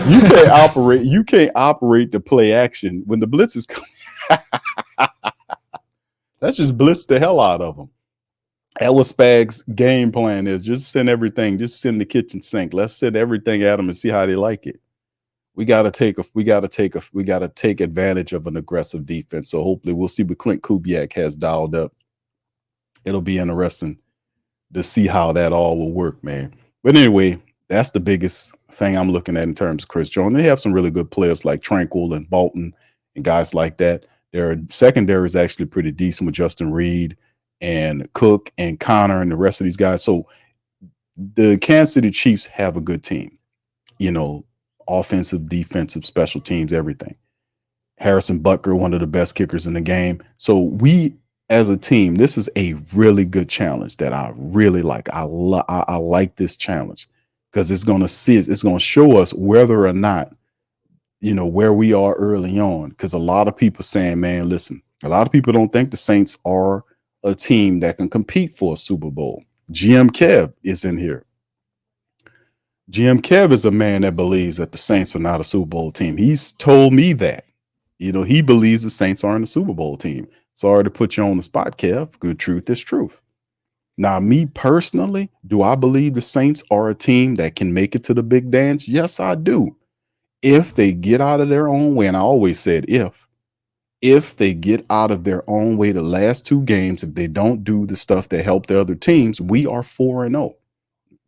You can't operate the play action when the blitz is coming. Let's just blitz the hell out of them. That was Spags' game plan is just send everything, just send the kitchen sink. Let's send everything at them and see how they like it. We gotta take advantage of an aggressive defense. So hopefully we'll see what Clint Kubiak has dialed up. It'll be interesting to see how that all will work, man. But anyway, that's the biggest thing I'm looking at in terms of Chris Jones. They have some really good players like Tranquil and Bolton and guys like that. Their secondary is actually pretty decent with Justin Reed and Cook and Connor and the rest of these guys. So the Kansas City Chiefs have a good team, offensive, defensive, special teams, everything. Harrison Butker, one of the best kickers in the game. So we, as a team, this is a really good challenge that I really like. I like this challenge because it's going to show us whether or not, where we are early on. Because a lot of people saying, man, listen, a lot of people don't think the Saints are a team that can compete for a Super Bowl. GM Kev is in here. GM Kev is a man that believes that the Saints are not a Super Bowl team. He's told me that. He believes the Saints aren't a Super Bowl team. Sorry to put you on the spot, Kev. Good truth is truth. Now, me personally, do I believe the Saints are a team that can make it to the big dance? Yes, I do. If they get out of their own way, and I always said if they get out of their own way the last 2 games, if they don't do the stuff that help the other teams, we are 4-0.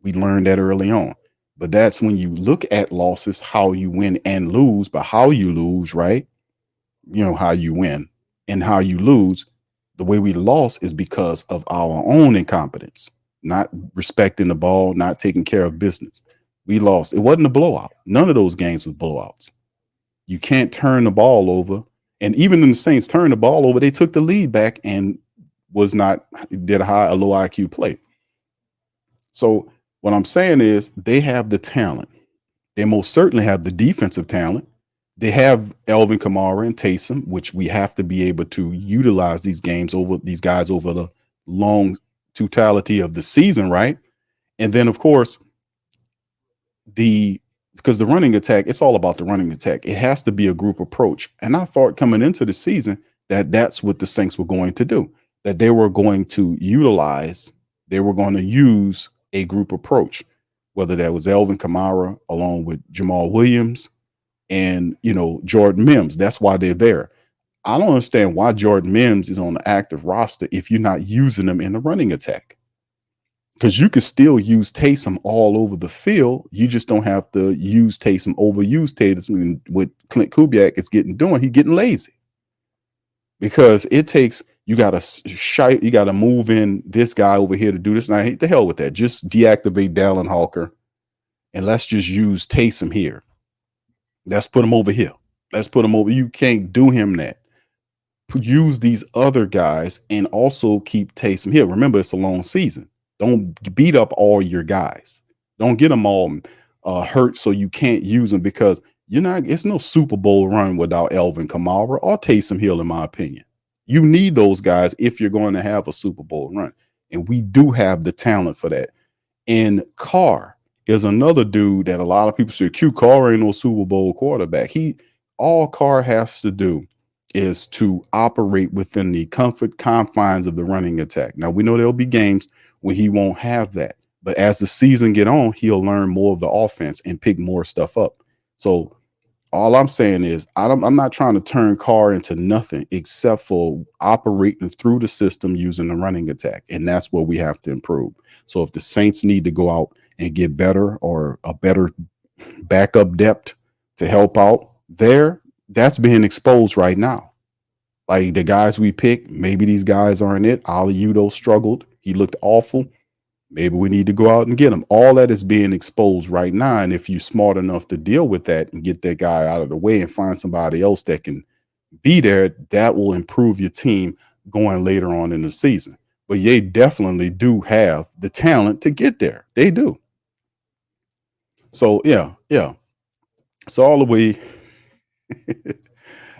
We learned that early on. But that's when you look at losses, how you win and lose, but how you lose, right? You know, how you win and how you lose. The way we lost is because of our own incompetence, not respecting the ball, not taking care of business. We lost. It wasn't a blowout. None of those games was blowouts. You can't turn the ball over. And even when the Saints turned the ball over, they took the lead back and did a low IQ play. So what I'm saying is they have the talent. They most certainly have the defensive talent. They have Alvin Kamara and Taysom, which we have to be able to utilize these guys over the long totality of the season, right? And then, of course, because the running attack, it's all about the running attack. It has to be a group approach. And I thought coming into the season that that's what the Saints were going to do, that they were going to use a group approach, whether that was Alvin Kamara along with Jamal Williams and, Jordan Mims. That's why they're there. I don't understand why Jordan Mims is on the active roster if you're not using them in the running attack. Because you could still use Taysom all over the field. You just don't have to overuse Taysom. What Clint Kubiak is doing, he's getting lazy. Because it takes, you got to move in this guy over here to do this. And I hate the hell with that. Just deactivate Dallin Hawker and let's just use Taysom here. Let's put him over here. Let's put him over. You can't do him that. Use these other guys and also keep Taysom here. Remember, it's a long season. Don't beat up all your guys. Don't get them all hurt so you can't use them, because it's no Super Bowl run without Alvin Kamara or Taysom Hill, in my opinion. You need those guys if you're going to have a Super Bowl run. And we do have the talent for that. And Carr is another dude that a lot of people say, Carr ain't no Super Bowl quarterback. All Carr has to do is to operate within the confines of the running attack. Now, we know there'll be games when he won't have that. But as the season get on, he'll learn more of the offense and pick more stuff up. So all I'm saying is I'm not trying to turn Carr into nothing except for operating through the system using the running attack. And that's where we have to improve. So if the Saints need to go out and get better, or a better backup depth to help out there, that's being exposed right now. Like the guys we pick, maybe these guys aren't it. Aliudo struggled. He looked awful. Maybe we need to go out and get him. All that is being exposed right now. And if you're smart enough to deal with that and get that guy out of the way and find somebody else that can be there, that will improve your team going later on in the season. But they definitely do have the talent to get there. They do. So, yeah. So all the way.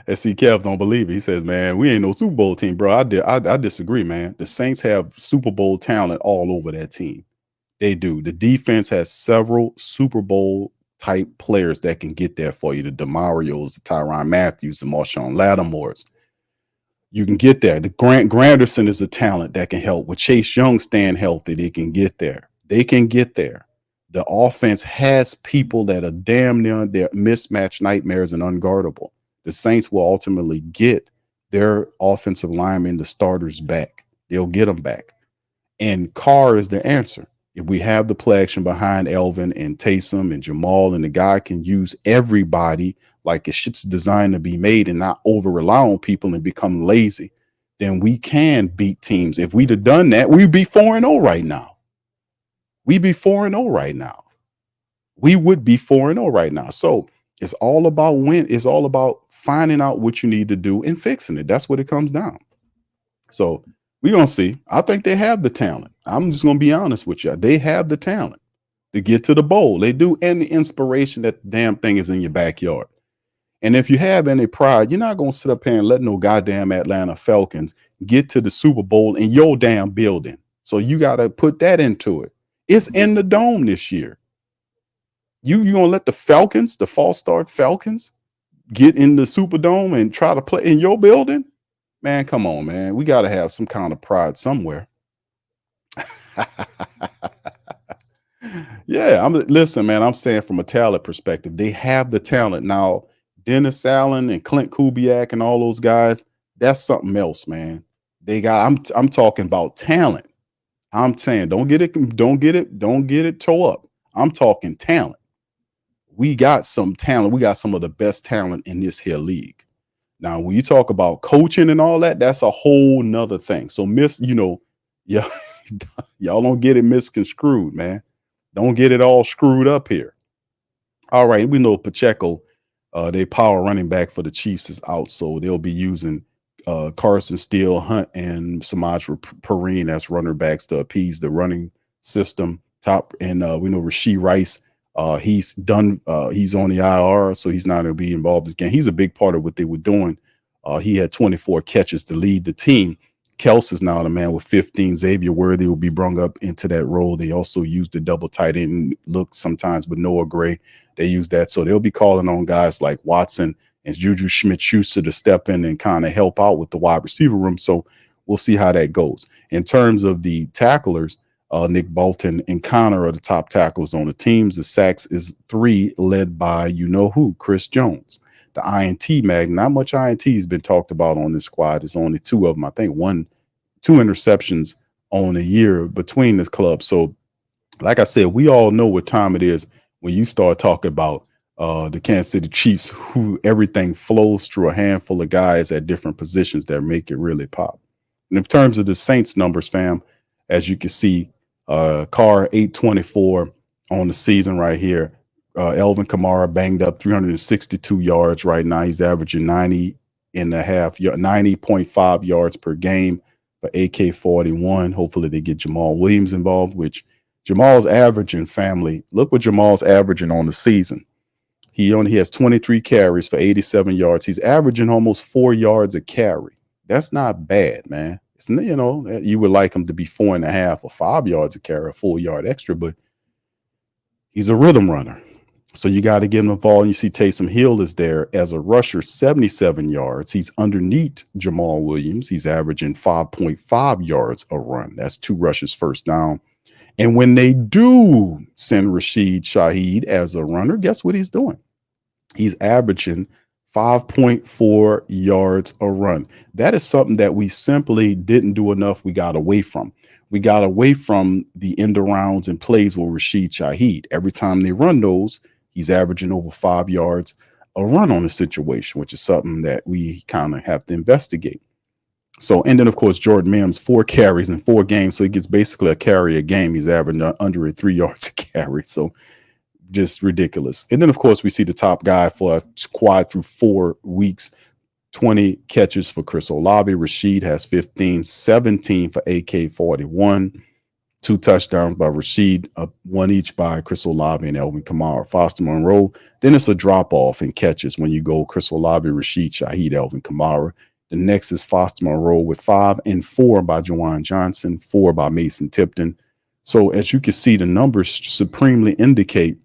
SC Kev don't believe it. He says, man, we ain't no Super Bowl team, bro. I disagree, man. The Saints have Super Bowl talent all over that team. They do. The defense has several Super Bowl type players that can get there for you. The DeMarios, the Tyrann Matthews, the Marshawn Lattimores. You can get there. The Grant Granderson is a talent that can help. With Chase Young staying healthy, they can get there. They can get there. The offense has people that are damn near their mismatch nightmares and unguardable. The Saints will ultimately get their offensive linemen, the starters, back. They'll get them back. And Carr is the answer. If we have the play action behind Alvin and Taysom and Jamal, and the guy can use everybody like it's shit's designed to be made and not over rely on people and become lazy, then we can beat teams. If we'd have done that, we'd be 4-0 right now. We'd be 4-0 right now. We would be 4-0 right now. So it's all about win. It's all about finding out what you need to do and fixing it. That's what it comes down. So we're going to see. I think they have the talent. I'm just going to be honest with you. They have the talent to get to the bowl. They do. And the inspiration that the damn thing is in your backyard. And if you have any pride, you're not going to sit up here and let no goddamn Atlanta Falcons get to the Super Bowl in your damn building. So you got to put that into it. It's in the dome this year. You going to let the Falcons, the false start Falcons, get in the Superdome and try to play in your building? Man, come on, man. We got to have some kind of pride somewhere. Yeah, listen, man. I'm saying from a talent perspective, they have the talent now. Dennis Allen and Clint Kubiak and all those guys, that's something else, man. They got. I'm talking about talent. I'm saying don't get it toe up. I'm talking talent. We got some talent. We got some of the best talent in this here league. Now, when you talk about coaching and all that, that's a whole nother thing. So, yeah, y'all don't get it misconstrued, man. Don't get it all screwed up here. All right, we know Pacheco, they power running back for the Chiefs is out, so they'll be using Carson Steele, Hunt, and Samaj Perrine as runner backs to appease the running system. We know Rashee Rice. He's done. He's on the IR, so he's not going to be involved in this game. He's a big part of what they were doing. He had 24 catches to lead the team. Kels is now the man with 15. Xavier Worthy will be brung up into that role. They also use the double tight end look sometimes with Noah Gray. They use that. So they'll be calling on guys like Watson and Juju Smith-Schuster to step in and kind of help out with the wide receiver room. So we'll see how that goes. In terms of the tacklers, Nick Bolton and Connor are the top tacklers on the teams. The sacks is 3, led by you-know-who, Chris Jones. The INT mag, not much INT has been talked about on this squad. There's only 2 of them. I think 2 interceptions on a year between the clubs. So, like I said, we all know what time it is when you start talking about the Kansas City Chiefs, who everything flows through a handful of guys at different positions that make it really pop. And in terms of the Saints numbers, fam, as you can see, Carr 824 on the season right here. Elvin Kamara banged up 362 yards right now. He's averaging 90.5 yards per game for AK-41. Hopefully they get Jamal Williams involved, which Jamal's averaging, family. Look what Jamal's averaging on the season. He only has 23 carries for 87 yards. He's averaging almost 4 yards a carry. That's not bad, man. It's, you would like him to be 4.5 or 5 yards a carry, a full yard extra, but he's a rhythm runner. So you got to get him involved. You see Taysom Hill is there as a rusher, 77 yards. He's underneath Jamal Williams. He's averaging 5.5 yards a run. That's 2 rushes first down. And when they do send Rashid Shaheed as a runner, guess what he's doing? He's averaging 5.4 yards a run. That is something that we simply didn't do enough. We got away from. We got away from the end arounds and plays with Rashid Shaheed. Every time they run those, he's averaging over 5 yards a run on a situation, which is something that we kind of have to investigate. So, and then of course, Jordan Mims, 4 carries in 4 games. So he gets basically a carry a game. He's averaging under 3 yards a carry. So just ridiculous. And then of course, we see the top guy for a squad through 4 weeks, 20 catches for Chris Olave. Rashid has 15, 17 for AK-41. 2 touchdowns by Rashid, 1 each by Chris Olave and Elvin Kamara. Foster Monroe, then it's a drop-off in catches when you go Chris Olave, Rashid Shaheed, Elvin Kamara. The next is Foster Monroe with 5 and 4 by Juwan Johnson, 4 by Mason Tipton. So as you can see, the numbers supremely indicate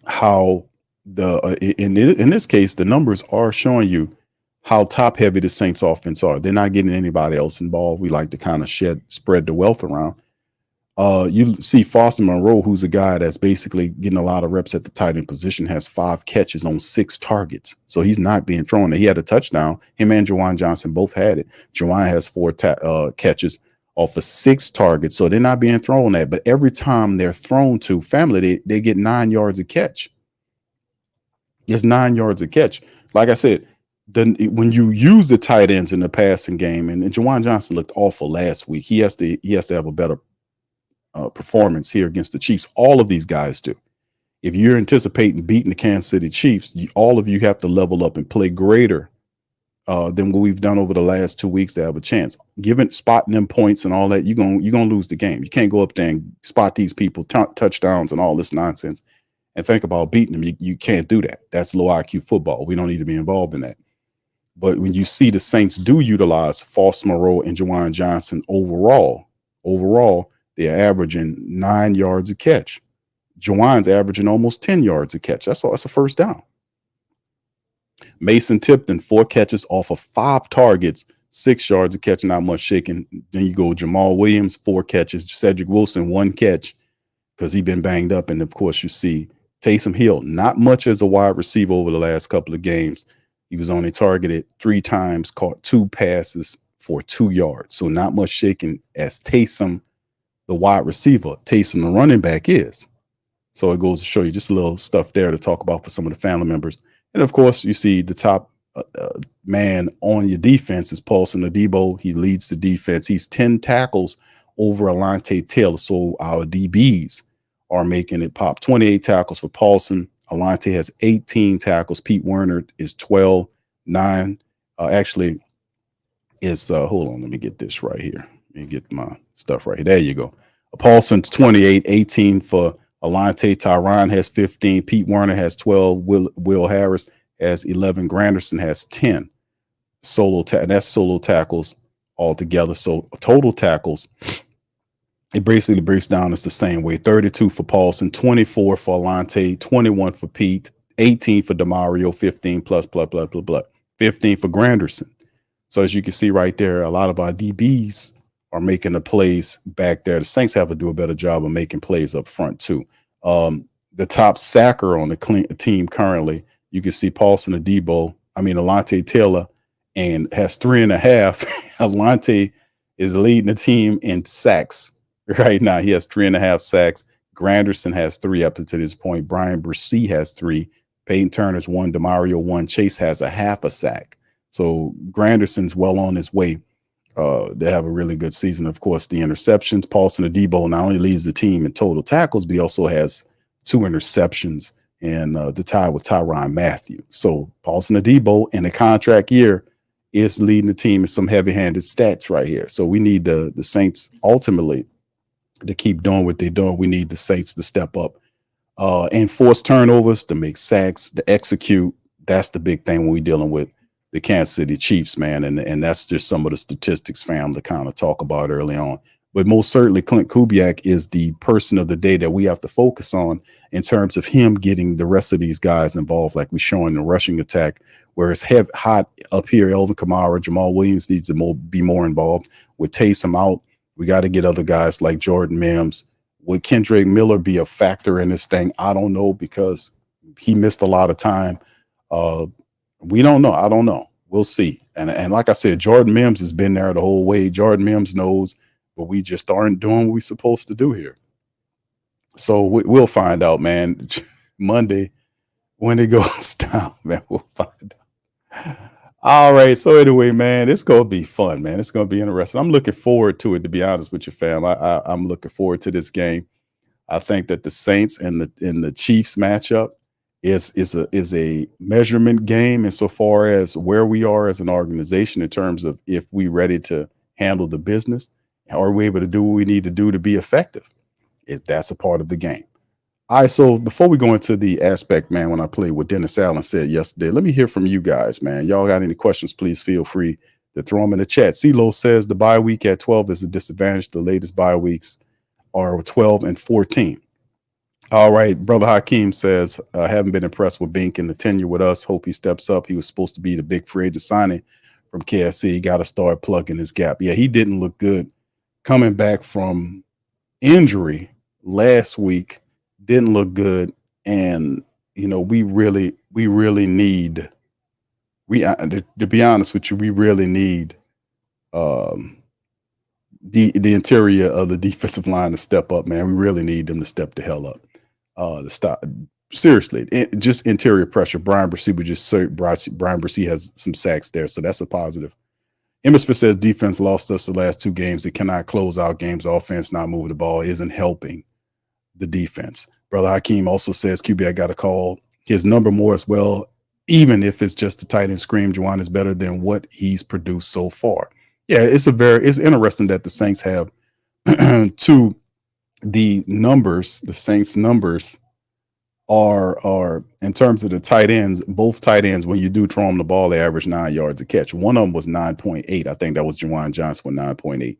how in this case, the numbers are showing you how top-heavy the Saints offense are. They're not getting anybody else involved. We like to kind of spread the wealth around. You see Foster Monroe, who's a guy that's basically getting a lot of reps at the tight end position, has 5 catches on 6 targets. So he's not being thrown. He had a touchdown. Him and Juwan Johnson both had it. Juwan has 4 catches off of 6 targets. So they're not being thrown at. But every time they're thrown to, family, they get 9 yards a catch. It's 9 yards a catch. Like I said, then when you use the tight ends in the passing game, and Juwan Johnson looked awful last week, he has to have a better performance here against the Chiefs. All of these guys do. If you're anticipating beating the Kansas City Chiefs, all of you have to level up and play greater than what we've done over the last 2 weeks to have a chance. Spotting them points and all that, you're gonna lose the game. You can't go up there and spot these people touchdowns and all this nonsense and think about beating them. You can't do that. That's low IQ football. We don't need to be involved in that. But when you see the Saints do utilize Foster Moreau and Juwan Johnson overall, they're averaging 9 yards a catch. Juwan's averaging almost 10 yards a catch. That's a first down. Mason Tipton, 4 catches off of 5 targets, 6 yards a catch, not much shaking. Then you go Jamal Williams, 4 catches. Cedric Wilson, 1 catch. because he's been banged up. And of course, you see Taysom Hill, not much as a wide receiver over the last couple of games. He was only targeted 3 times, caught 2 passes for 2 yards. So not much shaking as Taysom, the wide receiver. Taysom, the running back, is. So it goes to show you just a little stuff there to talk about for some of the family members. And of course, you see the top man on your defense is Paulson Adebo. He leads the defense. He's 10 tackles over Alante Taylor. So our DBs are making it pop. 28 tackles for Paulson. Alante has 18 tackles. Pete Werner is 12. 9. Actually, it's hold on. Let me get this right here. Let me get my stuff right here. There you go. Paulson's 28, 18 for Alante. Tyron has 15. Pete Werner has 12. Will Harris has 11. Granderson has 10. That's solo tackles altogether. So total tackles, it basically breaks down as the same way. 32 for Paulson, 24 for Alante, 21 for Pete, 18 for Demario, 15 plus, 15 for Granderson. So as you can see right there, a lot of our DBs are making the plays back there. The Saints have to do a better job of making plays up front too. The top sacker on the team currently, you can see Paulson Alante Taylor, and has 3.5. Alante is leading the team in sacks right now. He has 3.5 sacks. Granderson has 3 up to this point. Brian Brissy has 3. Peyton Turner's 1. Demario 1. Chase has a half a sack. So Granderson's well on his way. They have a really good season. Of course, the interceptions. Paulson Adebo not only leads the team in total tackles, but he also has 2 interceptions and the tie with Tyrann Mathieu. So Paulson Adebo in a contract year is leading the team in some heavy-handed stats right here. So we need the Saints ultimately to keep doing what they're doing. We need the Saints to step up and force turnovers, to make sacks, to execute. That's the big thing when we're dealing with the Kansas City Chiefs, man. And that's just some of the statistics, fam, to kind of talk about early on. But most certainly, Clint Kubiak is the person of the day that we have to focus on in terms of him getting the rest of these guys involved, like we show in the rushing attack, where it's hot up here. Elvin Kamara, Jamal Williams needs to be more involved. With Taysom out, we got to get other guys like Jordan Mims. Would Kendrick Miller be a factor in this thing? I don't know, because he missed a lot of time. We don't know. I don't know. We'll see. And like I said, Jordan Mims has been there the whole way. Jordan Mims knows, but we just aren't doing what we're supposed to do here. So we'll find out, man. Monday, when it goes down, man, we'll find out. All right. So anyway, man, it's going to be fun, man. It's going to be interesting. I'm looking forward to it, to be honest with you, fam. I'm looking forward to this game. I think that the Saints and the Chiefs matchup is a measurement game insofar as where we are as an organization in terms of if we ready to handle the business. Are we able to do what we need to do to be effective? That's a part of the game. All right, so before we go into the aspect, man, when I played what Dennis Allen said yesterday, let me hear from you guys, man. Y'all got any questions, please feel free to throw them in the chat. CeeLo says the bye week at 12 is a disadvantage. The latest bye weeks are 12 and 14. All right, Brother Hakeem says, I haven't been impressed with Bink and the tenure with us. Hope he steps up. He was supposed to be the big free agent signing from KSC. He got to start plugging his gap. Yeah, he didn't look good coming back from injury last week. Didn't look good. And, you know, we really need, to be honest with you, we really need the interior of the defensive line to step up, man. We really need them to step the hell up. To stop. Seriously, just interior pressure. Brian Brissy has some sacks there, so that's a positive. Hemisphere says defense lost us the last 2 games. They cannot close out games. Offense not moving the ball isn't helping the defense. Brother Hakeem also says QB, I got to call his number more as well, even if it's just a tight end scream. Juwan is better than what he's produced so far. Yeah, it's interesting that the Saints have the numbers. The Saints numbers are in terms of the tight ends, both tight ends, when you do throw them the ball, they average 9 yards a catch. One of them was 9.8. I think that was Juwan Johnson with 9.8.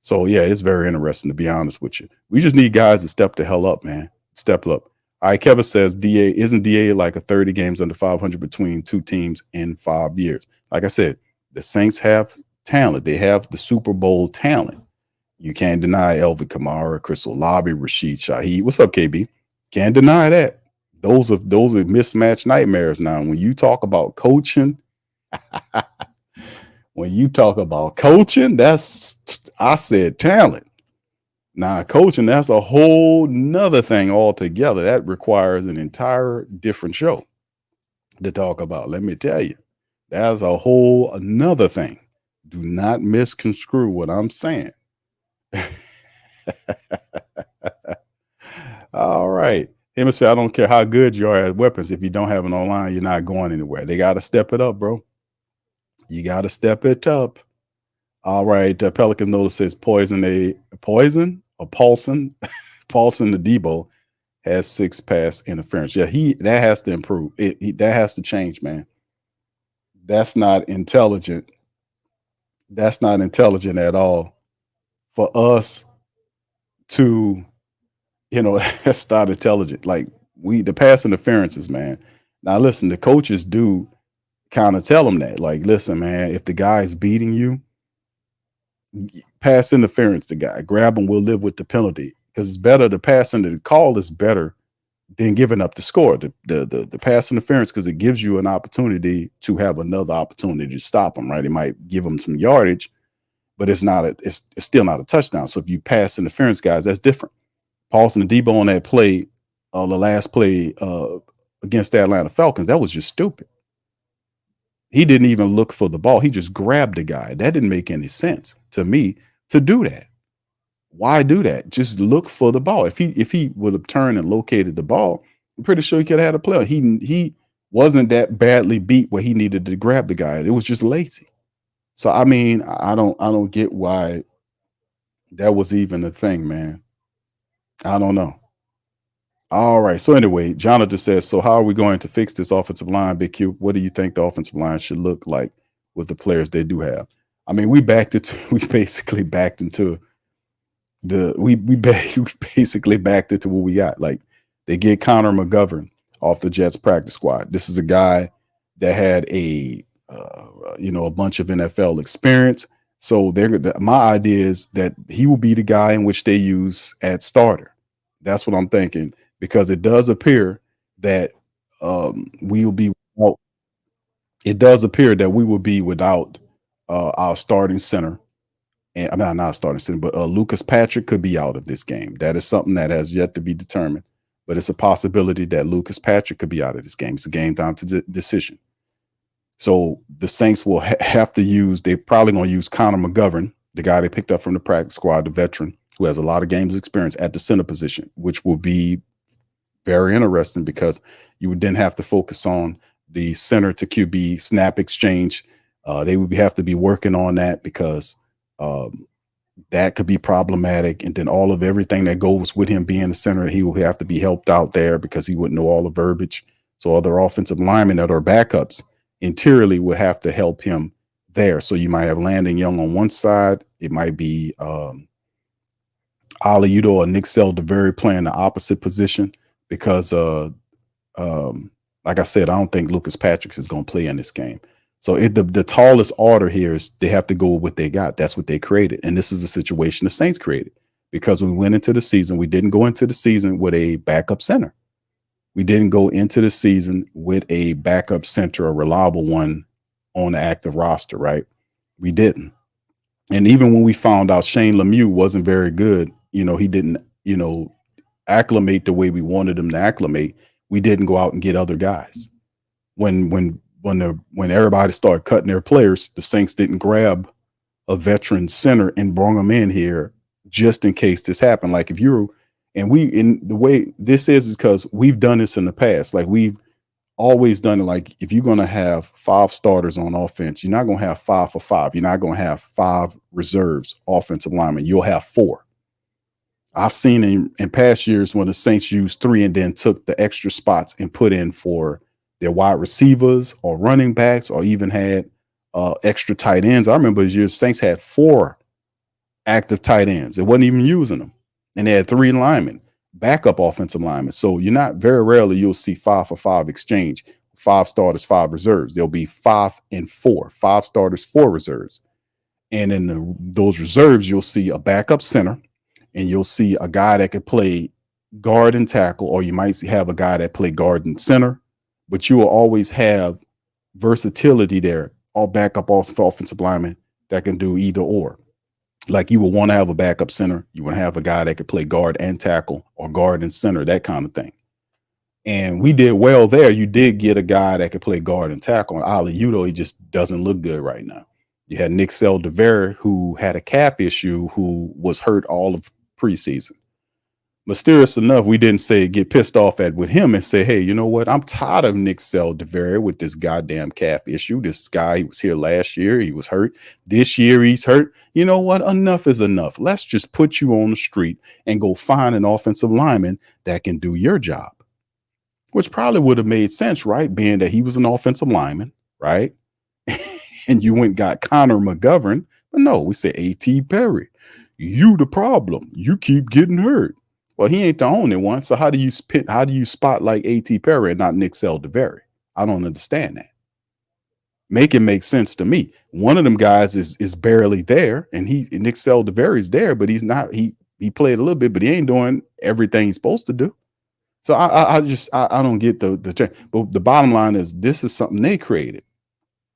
So yeah, it's very interesting, to be honest with you. We just need guys to step the hell up, man. Step up. All right, Kevin says isn't DA like a 30 games under 500 between 2 teams in 5 years? Like I said, the Saints have talent. They have the Super Bowl talent. You can't deny Elvin Kamara, Chris Olave, Rashid Shaheed. What's up, KB? Can't deny that. Those are mismatched nightmares. Now, when you talk about coaching, I said talent. Now, coaching, that's a whole nother thing altogether. That requires an entire different show to talk about. Let me tell you, that's a whole another thing. Do not misconstrue what I'm saying. All right. Hemisphere, I don't care how good you are at weapons. If you don't have an online, you're not going anywhere. They got to step it up, bro. You got to step it up. All right. Pelican Notice says Paulson the Debo has 6 pass interference. Yeah, that has to improve. That has to change, man. That's not intelligent. That's not intelligent at all for us to, that's not intelligent. Like the pass interferences, man. Now listen, the coaches do kind of tell them that, like, listen, man, if the guy's beating you, pass interference the guy, grab him, we'll live with the penalty. Because it's better, the pass into the call is better than giving up the score. The pass interference, because it gives you an opportunity to have another opportunity to stop him, right? It might give him some yardage, but it's still not a touchdown. So if you pass interference, guys, that's different. Paulson and Debo on that play, the last play against the Atlanta Falcons, that was just stupid. He didn't even look for the ball. He just grabbed the guy. That didn't make any sense to me to do that. Why do that? Just look for the ball. If he would have turned and located the ball, I'm pretty sure he could have had a play. He wasn't that badly beat where he needed to grab the guy. It was just lazy. So I mean, I don't get why that was even a thing, man. I don't know. All right. So anyway, Jonathan says, so how are we going to fix this offensive line, Big Q? What do you think the offensive line should look like with the players they do have? I mean, we basically backed into we basically backed into what we got. Like, they get Connor McGovern off the Jets practice squad. This is a guy that had a bunch of NFL experience. So my idea is that he will be the guy in which they use at starter. That's what I'm thinking, because it does appear that we will be. Well, it does appear that we will be without our starting center. And I'm not starting center, but Lucas Patrick could be out of this game. That is something that has yet to be determined, but it's a possibility that Lucas Patrick could be out of this game. It's a game down to decision. So the Saints will have to use. They're probably going to use Connor McGovern, the guy they picked up from the practice squad, the veteran who has a lot of games experience at the center position, which will be very interesting because you would then have to focus on the center to QB snap exchange. They would have to be working on that because that could be problematic. And then everything that goes with him being the center, he will have to be helped out there because he wouldn't know all the verbiage. So other offensive linemen that are backups interiorly will have to help him there. So you might have Landon Young on one side. It might be Ali Udo or Nick Seldaveri playing the opposite position because, like I said, I don't think Lucas Patrick is going to play in this game. So the tallest order here is they have to go with what they got. That's what they created. And this is a situation the Saints created because we went into the season. We didn't go into the season with a backup center. We didn't go into the season with a backup center, a reliable one on the active roster, right? We didn't. And even when we found out Shane Lemieux wasn't very good, he didn't, acclimate the way we wanted him to acclimate. We didn't go out and get other guys. When everybody started cutting their players, the Saints didn't grab a veteran center and bring them in here just in case this happened. Like in the way this is because we've done this in the past. Like we've always done it. Like if you're going to have 5 starters on offense, you're not going to have 5 for 5. You're not going to have 5 reserves offensive linemen. You'll have 4. I've seen in past years when the Saints used 3 and then took the extra spots and put in for their wide receivers or running backs or even had extra tight ends. I remember this year Saints had 4 active tight ends. It wasn't even using them. And they had 3 linemen, backup offensive linemen. So very rarely you'll see 5 for 5 exchange, 5 starters, 5 reserves. There'll be 5 and 4, 5 starters, 4 reserves. And in those reserves, you'll see a backup center, and you'll see a guy that could play guard and tackle, or you might have a guy that play guard and center. But you will always have versatility there, all backup offensive linemen that can do either or. Like you would want to have a backup center, you want to have a guy that could play guard and tackle, or guard and center, that kind of thing. And we did well there. You did get a guy that could play guard and tackle. And Ali Udo, he just doesn't look good right now. You had Nick Seldevere, who had a calf issue, who was hurt all of preseason. Mysterious enough, we didn't say get pissed off at with him and say, hey, you know what? I'm tired of Nick Seldevere with this goddamn calf issue. This guy, he was here last year. He was hurt. This year, he's hurt. You know what? Enough is enough. Let's just put you on the street and go find an offensive lineman that can do your job, which probably would have made sense, right? Being that he was an offensive lineman, right? And you went and got Connor McGovern. But no, we said A.T. Perry. You the problem. You keep getting hurt. Well, he ain't the only one. So how do you spot like A.T. Perry and not Nick Seldevere? I don't understand that. Make it make sense to me. One of them guys is barely there, and Nick Seldevere is there, but he's not. He played a little bit, but he ain't doing everything he's supposed to do. So I don't get the change. But the bottom line is this is something they created.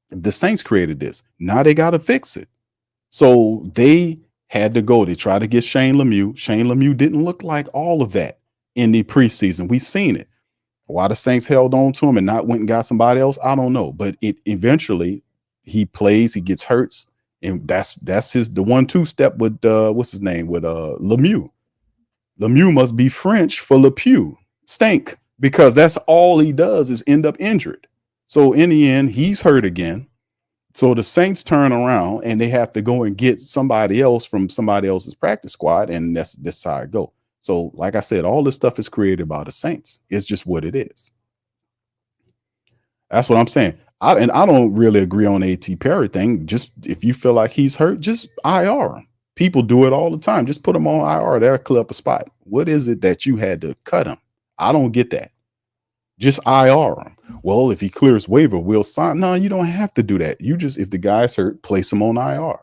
The Saints created this. Now they got to fix it. So they had to go. They tried to get Shane Lemieux. Shane Lemieux didn't look like all of that in the preseason. We've seen it. Why the Saints held on to him and not went and got somebody else, I don't know. But it eventually he plays, he gets hurt, and that's the 1-2 step with what's his name with Lemieux. Lemieux must be French for Le Pew. Stink, because that's all he does is end up injured. So in the end, he's hurt again. So the Saints turn around and they have to go and get somebody else from somebody else's practice squad, and that's how it go. So like I said, all this stuff is created by the Saints. It's just what it is. That's what I'm saying. I don't really agree on A.T. Perry thing. Just if you feel like he's hurt, just IR him. People do it all the time. Just put him on IR. That'll clear up a spot. What is it that you had to cut him? I don't get that. Just IR him. Well, if he clears waiver, we'll sign. No, you don't have to do that. You just, if the guy's hurt, place him on IR.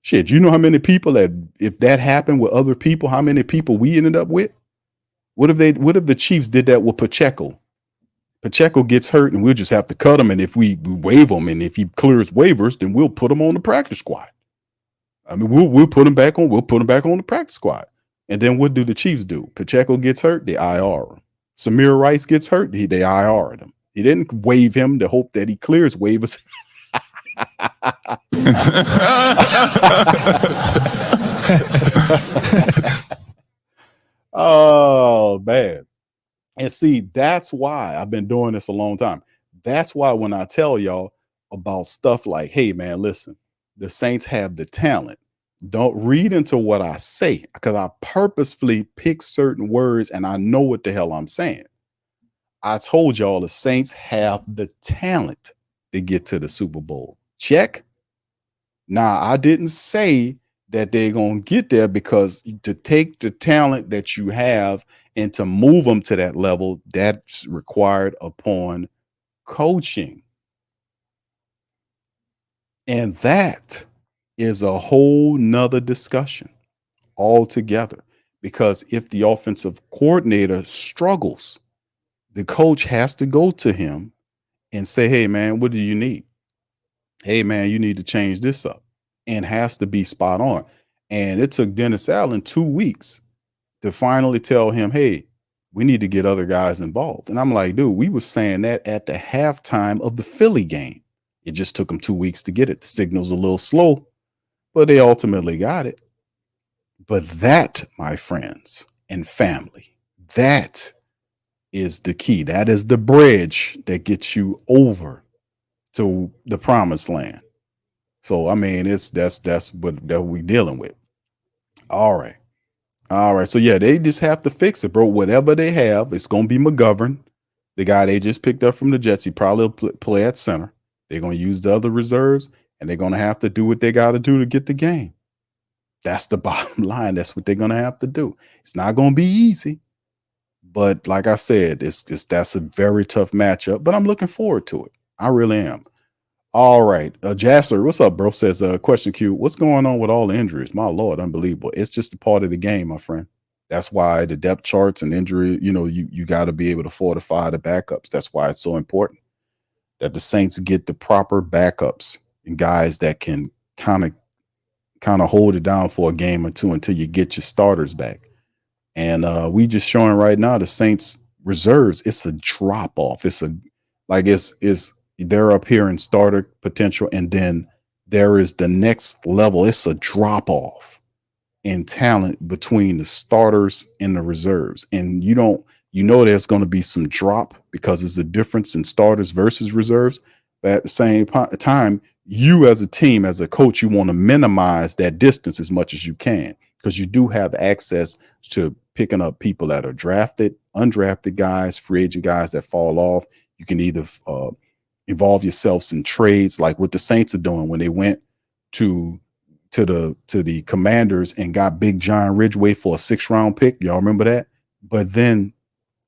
Shit, you know how many people that, if that happened with other people, how many people we ended up with? What if the Chiefs did that with Pacheco? Pacheco gets hurt and we'll just have to cut him. And if we waive him and if he clears waivers, then we'll put him on the practice squad. I mean, we'll put him back on the practice squad. And then what do the Chiefs do? Pacheco gets hurt, they IR him. Samir Rice gets hurt, they IR'd him. He didn't waive him to hope that he clears waivers. Oh, man. And see, that's why I've been doing this a long time. That's why when I tell y'all about stuff like, hey, man, listen, the Saints have the talent. Don't read into what I say, because I purposefully pick certain words and I know what the hell I'm saying. I told y'all the Saints have the talent to get to the Super Bowl. Check. Now, I didn't say that they're going to get there, because to take the talent that you have and to move them to that level, that's required upon coaching. And that is a whole nother discussion altogether, because if the offensive coordinator struggles, the coach has to go to him and say, hey, man, what do you need? Hey, man, you need to change this up, and has to be spot on. And it took Dennis Allen 2 weeks to finally tell him, hey, we need to get other guys involved. And I'm like, dude, we were saying that at the halftime of the Philly game. It just took them 2 weeks to get it. The signal's a little slow, but they ultimately got it. But that, my friends and family, that is the key. That is the bridge that gets you over to the promised land. So, I mean, that's what we're dealing with. All right. So, yeah, they just have to fix it, bro. Whatever they have, it's going to be McGovern, the guy they just picked up from the Jets. He probably will play at center. They're going to use the other reserves, and they're going to have to do what they got to do to get the game. That's the bottom line. That's what they're going to have to do. It's not going to be easy, but like I said, that's a very tough matchup, but I'm looking forward to it. I really am. All right. Jasser, what's up, bro? Says question Q. What's going on with all the injuries? My Lord, unbelievable. It's just a part of the game, my friend. That's why the depth charts and injury, you got to be able to fortify the backups. That's why it's so important that the Saints get the proper backups and guys that can kind of hold it down for a game or two until you get your starters back. And we just showing right now the Saints reserves. It's a drop off. It's they're up here in starter potential, and then there is the next level. It's a drop off in talent between the starters and the reserves. And there's going to be some drop because there's a difference in starters versus reserves. But at the same time, you as a team, as a coach, you want to minimize that distance as much as you can because you do have access to picking up people that are drafted, undrafted guys, free agent guys that fall off. You can either involve yourselves in trades like what the Saints are doing when they went to the Commanders and got Big John Ridgeway for a 6th round pick. Y'all remember that? But then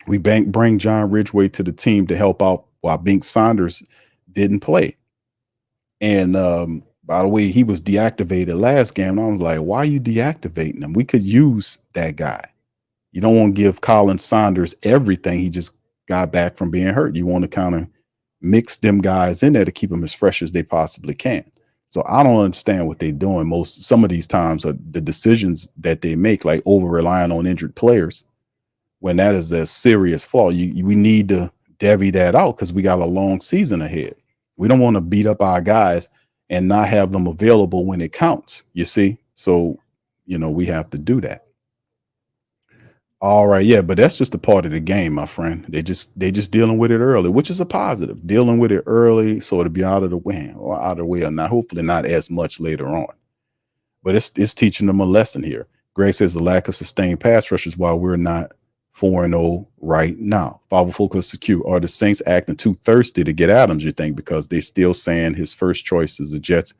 we bring John Ridgeway to the team to help out while Bink Saunders didn't play. And by the way, he was deactivated last game. And I was like, why are you deactivating him? We could use that guy. You don't want to give Colin Saunders everything. He just got back from being hurt. You want to kind of mix them guys in there to keep them as fresh as they possibly can. So I don't understand what they're doing. Some of these times are the decisions that they make, like over relying on injured players, when that is a serious flaw. We need to divvy that out because we got a long season ahead. We don't want to beat up our guys and not have them available when it counts, you see? So, we have to do that. All right, yeah, but that's just a part of the game, my friend. They just dealing with it early, which is a positive. Dealing with it early, so to be out of the way or not. Hopefully, not as much later on. But it's teaching them a lesson here. Greg says the lack of sustained pass rush is why we're not 4-0 right now. Follow focus is Q. Are the Saints acting too thirsty to get Adams? You think because they still saying his first choice is the Jets?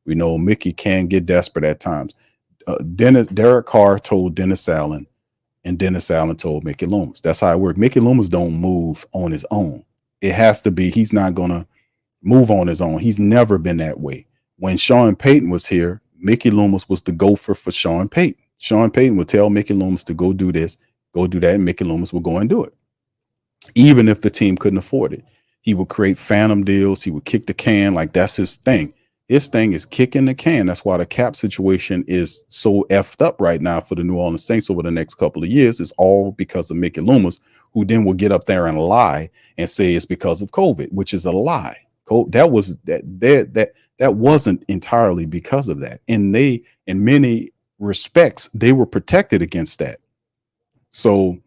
We know Mickey can get desperate at times. Derek Carr told Dennis Allen. And Dennis Allen told Mickey Loomis. That's how it works. Mickey Loomis don't move on his own. It has to be, he's not going to move on his own. He's never been that way. When Sean Payton was here, Mickey Loomis was the gopher for Sean Payton. Sean Payton would tell Mickey Loomis to go do this, go do that, and Mickey Loomis would go and do it. Even if the team couldn't afford it. He would create phantom deals. He would kick the can. Like, that's his thing. His thing is kicking the can. That's why the cap situation is so effed up right now for the New Orleans Saints over the next couple of years. It's all because of Mickey Loomis, who then will get up there and lie and say it's because of COVID, which is a lie. That wasn't entirely because of that. And they, in many respects, they were protected against that. So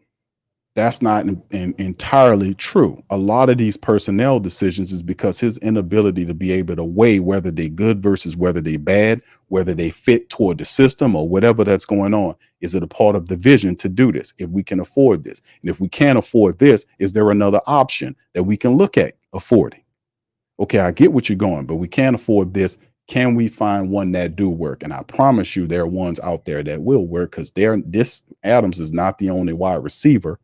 that's not entirely true. A lot of these personnel decisions is because his inability to be able to weigh whether they good versus whether they bad, whether they fit toward the system or whatever that's going on. Is it a part of the vision to do this? If we can afford this, and if we can't afford this, is there another option that we can look at affording? Okay, I get what you're going, but we can't afford this. Can we find one that do work? And I promise you there are ones out there that will work, because this Adams is not the only wide receiver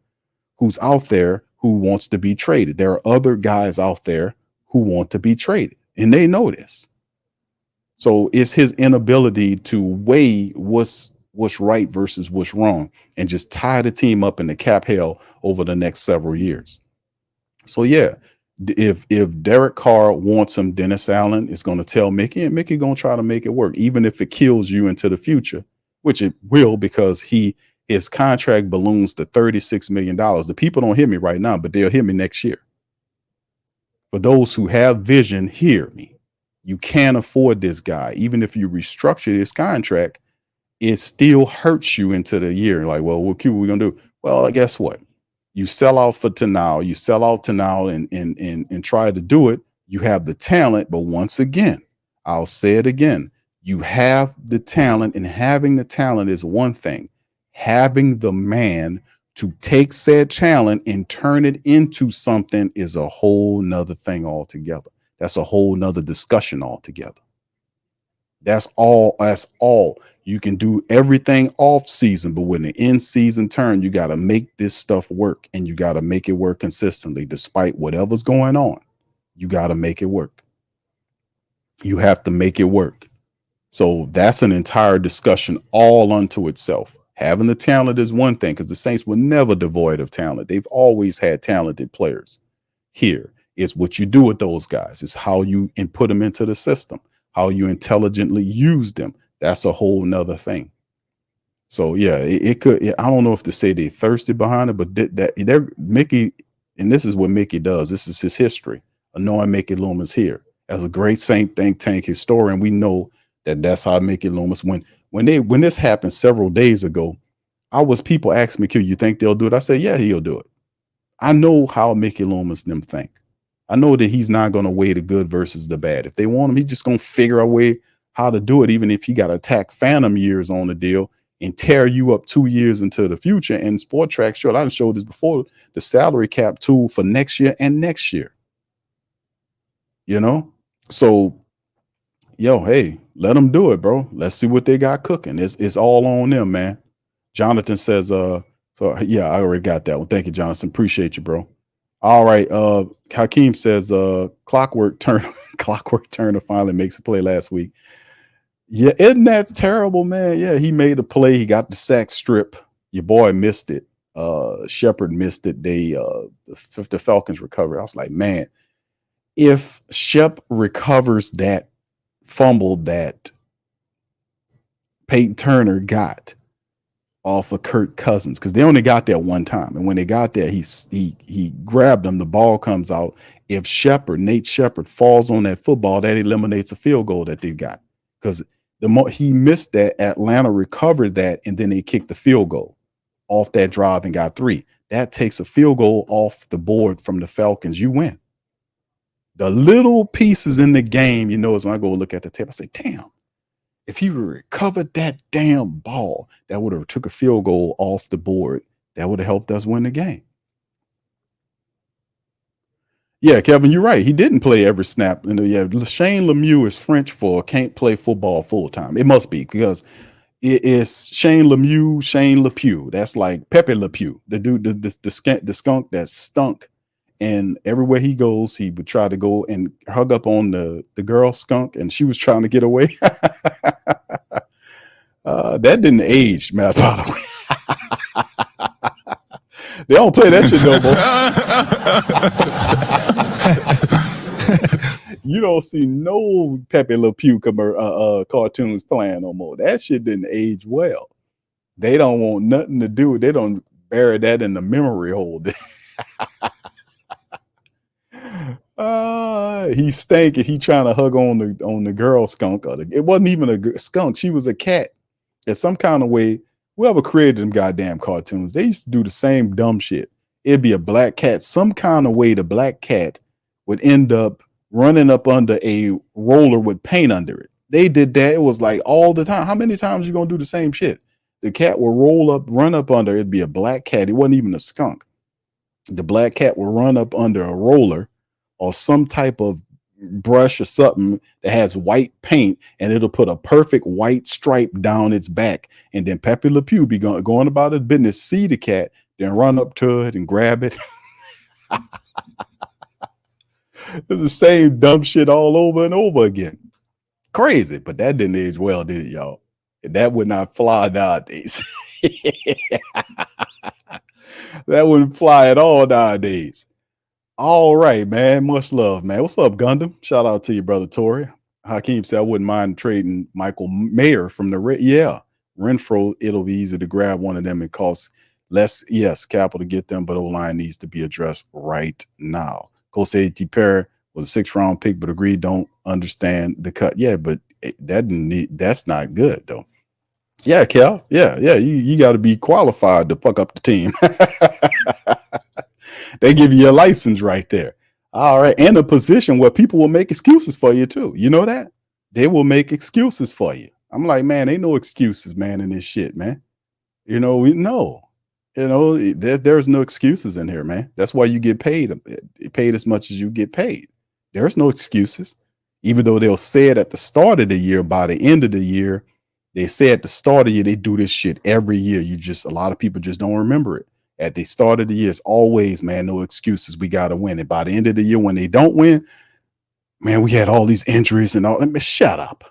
who's out there who wants to be traded. There are other guys out there who want to be traded, and they know this. So it's his inability to weigh what's right versus what's wrong and just tie the team up in the cap hell over the next several years. So yeah, if Derek Carr wants him, Dennis Allen is going to tell Mickey, and Mickey going to try to make it work, even if it kills you into the future, which it will, because his contract balloons to $36 million. The people don't hear me right now, but they'll hear me next year. For those who have vision, hear me. You can't afford this guy. Even if you restructure this contract, it still hurts you into the year. Like, well, what are we going to do? Well, guess what? You sell out to now and try to do it. You have the talent, but once again, I'll say it again. You have the talent, and having the talent is one thing. Having the man to take said talent and turn it into something is a whole nother thing altogether. That's a whole nother discussion altogether. That's all. You can do everything off season, but when the in season turn, you got to make this stuff work, and you got to make it work consistently, despite whatever's going on. You got to make it work. You have to make it work. So that's an entire discussion all unto itself. Having the talent is one thing, because the Saints were never devoid of talent. They've always had talented players. Here is what you do with those guys. It's how you put them into the system, how you intelligently use them. That's a whole nother thing. So yeah, it could. I don't know if to say they thirsty behind it, but that they're Mickey, and this is what Mickey does. This is his history of knowing Mickey Loomis here as a great Saint think tank historian. We know that that's how Mickey Loomis. When this happened several days ago, people asked me, "Q, you think they'll do it?" I said, "Yeah, he'll do it." I know how Mickey Loomis them think. I know that he's not going to weigh the good versus the bad. If they want him, he's just going to figure a way how to do it, even if he got to attack phantom years on the deal and tear you up 2 years into the future. And Sport Track showed, I showed this before, the salary cap tool for next year and next year. You know? So, hey, let them do it, bro. Let's see what they got cooking. It's all on them, man. Jonathan says, so yeah, I already got that one. Thank you, Jonathan. Appreciate you, bro. All right. Hakeem says, Clockwork Turner finally makes a play last week. Yeah, isn't that terrible, man? Yeah, he made a play. He got the sack strip. Your boy missed it. Shepard missed it. The Falcons recovered. I was like, man, if Shep recovers that fumble that Peyton Turner got off of Kirk Cousins, because they only got there one time, and when they got there, he grabbed him. The ball comes out. If Nate Shepard falls on that football, that eliminates a field goal that they got, because he missed that, Atlanta recovered that, and then they kicked the field goal off that drive and got 3. That takes a field goal off the board from the Falcons. You win. The little pieces in the game, is when I go look at the tape, I say, damn, if he recovered that damn ball, that would have took a field goal off the board. That would have helped us win the game. Yeah, Kevin, you're right. He didn't play every snap. Shane Lemieux is French for can't play football full time. It must be, because it is Shane Lemieux, Shane LePew. That's like Pepe Le Pew, the dude, the skunk that stunk. And everywhere he goes, he would try to go and hug up on the girl skunk, and she was trying to get away. That didn't age, Matt, by the way. They don't play that shit no more. You don't see no Pepe Le Pew cartoons playing no more. That shit didn't age well. They don't want nothing to do. They don't bury that in the memory hole. He stank, and he trying to hug on the girl skunk. It wasn't even a skunk. She was a cat. In some kind of way, whoever created them goddamn cartoons, they used to do the same dumb shit. It'd be a black cat. Some kind of way the black cat would end up running up under a roller with paint under it. They did that. It was like all the time. How many times you gonna do the same shit? The cat will run up under. It'd be a black cat. It wasn't even a skunk. The black cat will run up under a roller or some type of brush or something that has white paint, and it'll put a perfect white stripe down its back. And then Pepe Le Pew be going about his business, see the cat, then run up to it and grab it. It's the same dumb shit all over and over again. Crazy, but that didn't age well, did it, y'all? That would not fly nowadays. That wouldn't fly at all nowadays. All right, man. Much love, man. What's up, Gundam? Shout out to you, brother Tori. Hakeem said, I wouldn't mind trading Michael Mayer from the yeah. Renfro, it'll be easy to grab one of them. It costs less, yes, capital to get them, but O-line needs to be addressed right now. Coach A.T. Perry was a 6th round pick, but agreed, don't understand the cut. Yeah, but that's not good, though. Yeah, Cal. Yeah. You got to be qualified to fuck up the team. They give you a license right there. All right. And a position where people will make excuses for you too. You know that? They will make excuses for you. I'm like, man, ain't no excuses, man, in this shit, man. We know. There's no excuses in here, man. That's why you get paid as much as you get paid. There's no excuses. Even though they'll say it at the start of the year, by the end of the year, they say at the start of the year, they do this shit every year. A lot of people just don't remember it. At the start of the year, it's always, man, no excuses. We got to win. And by the end of the year, when they don't win, Man, we had all these injuries and all. Let me shut up.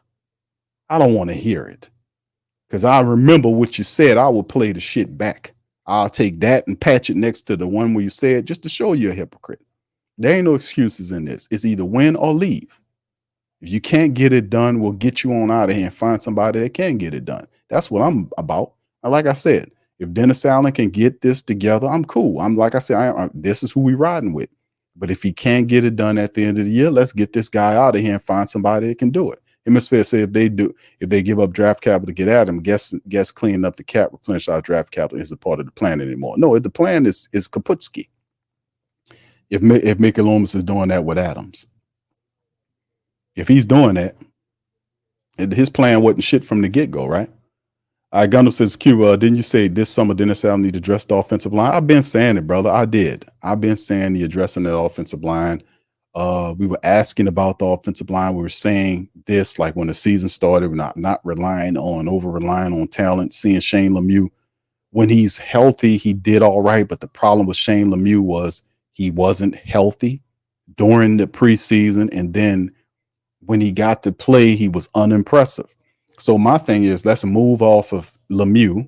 I don't want to hear it. Because I remember what you said. I will play the shit back. I'll take that and patch it next to the one where you said just to show you a hypocrite. There ain't no excuses in this. It's either win or leave. If you can't get it done, we'll get you on out of here and find somebody that can get it done. That's what I'm about. Like I said, if Dennis Allen can get this together, I'm cool. I'm like I said, this is who we riding with. But if he can't get it done at the end of the year, let's get this guy out of here and find somebody that can do it. Hemisphere said if they give up draft capital to get at him, guess cleaning up the cap, replenish our draft capital isn't part of the plan anymore. No, the plan is Kaputski. If Mickey Loomis is doing that with Adams. If he's doing that, his plan wasn't shit from the get-go, right? Gundam says, Q, didn't you say this summer Dennis Allen need to address the offensive line? I've been saying it, brother. I did. I've been saying the addressing the offensive line. We were asking about the offensive line. We were saying this like when the season started, we're not relying on talent, seeing Shane Lemieux. When he's healthy, he did all right. But the problem with Shane Lemieux was he wasn't healthy during the preseason. And then when he got to play, he was unimpressive. So my thing is, let's move off of Lemieux,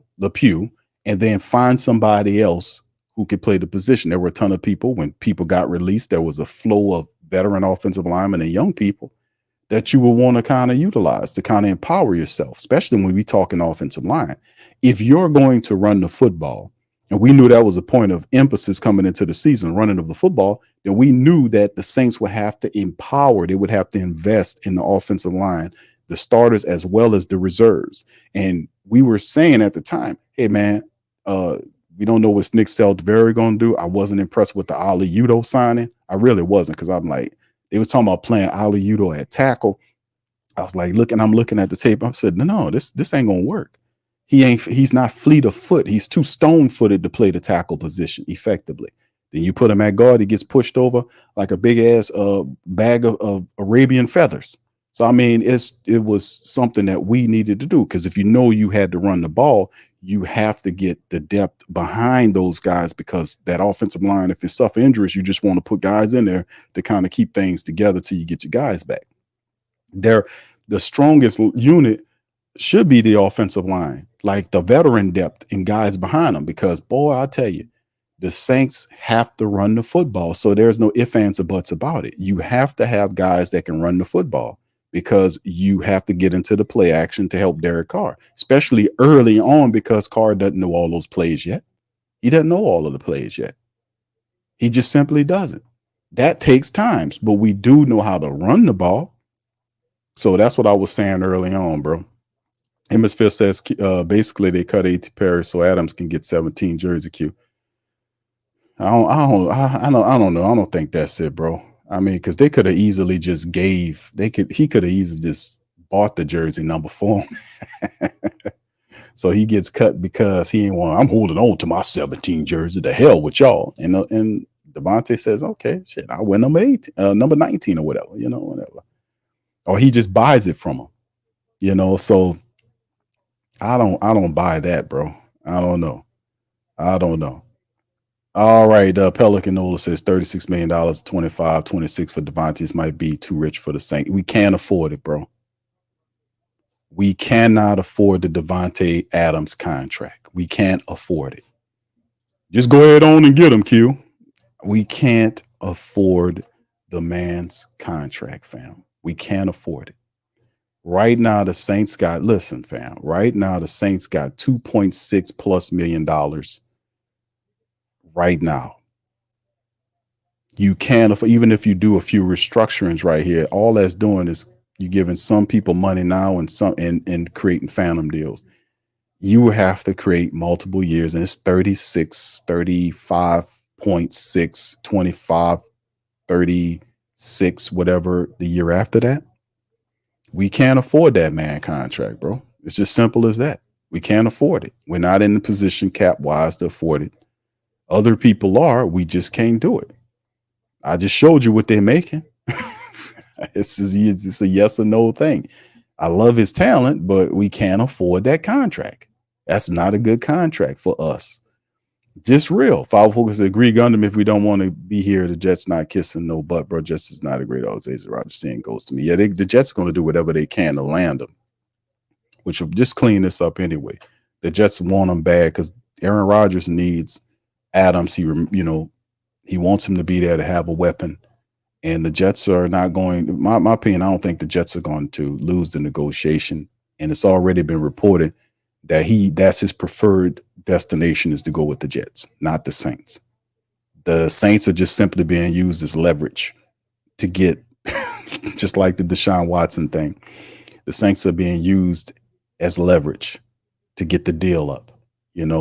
and then find somebody else who could play the position. There were a ton of people. When people got released, there was a flow of veteran offensive linemen and young people that you will want to kind of utilize to kind of empower yourself, especially when we talking offensive line. If you're going to run the football, and we knew that was a point of emphasis coming into the season, running of the football, then we knew that the Saints would have to empower, they would have to invest in the offensive line, the starters as well as the reserves. And we were saying at the time, hey, man, we don't know what Nick Saldiveri going to do. I wasn't impressed with the Ali Udo signing. I really wasn't, because I'm like, they were talking about playing Ali Udo at tackle. I was like, I'm looking at the tape. I said, no, this ain't going to work. He's not fleet of foot. He's too stone-footed to play the tackle position effectively. Then you put him at guard, he gets pushed over like a big ass bag of Arabian feathers. So I mean, it was something that we needed to do, because if you know you had to run the ball, you have to get the depth behind those guys, because that offensive line, if they suffer injuries, you just want to put guys in there to kind of keep things together till you get your guys back. The strongest unit should be the offensive line, like the veteran depth and guys behind them, because boy, I tell you, the Saints have to run the football. So there's no ifs, ands, or buts about it. You have to have guys that can run the football, because you have to get into the play action to help Derek Carr, especially early on, because Carr doesn't know all those plays yet. He doesn't know all of the plays yet. He just simply doesn't. That takes time, but we do know how to run the ball. So that's what I was saying early on, bro. Hemisphere says basically they cut A.T. Perry so Adams can get 17 jersey Q. I don't know. I don't think that's it, bro. I mean, because they could have easily just he could have easily just bought the jersey number for him. So he gets cut because he ain't want, I'm holding on to my 17 jersey. The hell with y'all. And Devontae says, okay, shit, I'll wear number 19 or whatever, whatever. Or he just buys it from him, so I don't buy that, bro. I don't know. All right. Pelican Nola says $36 million, 25, 26 for Devontae. This might be too rich for the Saints. We can't afford it, bro. We cannot afford the Devontae Adams contract. We can't afford it. Just go ahead on and get him, Q. We can't afford the man's contract, fam. We can't afford it. Right now, the Saints got, listen, fam, right now, the Saints got $2.6+ million right now. You can't, even if you do a few restructurings right here, all that's doing is you're giving some people money now and creating phantom deals. You have to create multiple years, and it's 36, 35.6, 25, 36, whatever the year after that. We can't afford that man contract, bro. It's just simple as that. We can't afford it. We're not in the position cap-wise to afford it. Other people are. We just can't do it. I just showed you what they're making. It's a yes or no thing. I love his talent, but we can't afford that contract. That's not a good contract for us. Just real. Five Focus agree Gundam. If we don't want to be here, the Jets not kissing no butt, bro. Jets is not a great Jose Rogers saying goes to me. Yeah, the Jets going to do whatever they can to land them, which will just clean this up anyway. The Jets want him bad because Aaron Rodgers needs Adams. He wants him to be there to have a weapon. And the Jets are not going, my opinion, I don't think the Jets are going to lose the negotiation. And it's already been reported that that's his preferred destination is to go with the Jets, not the Saints. The Saints are just simply being used as leverage to get, just like the Deshaun Watson thing. The Saints are being used as leverage to get the deal up.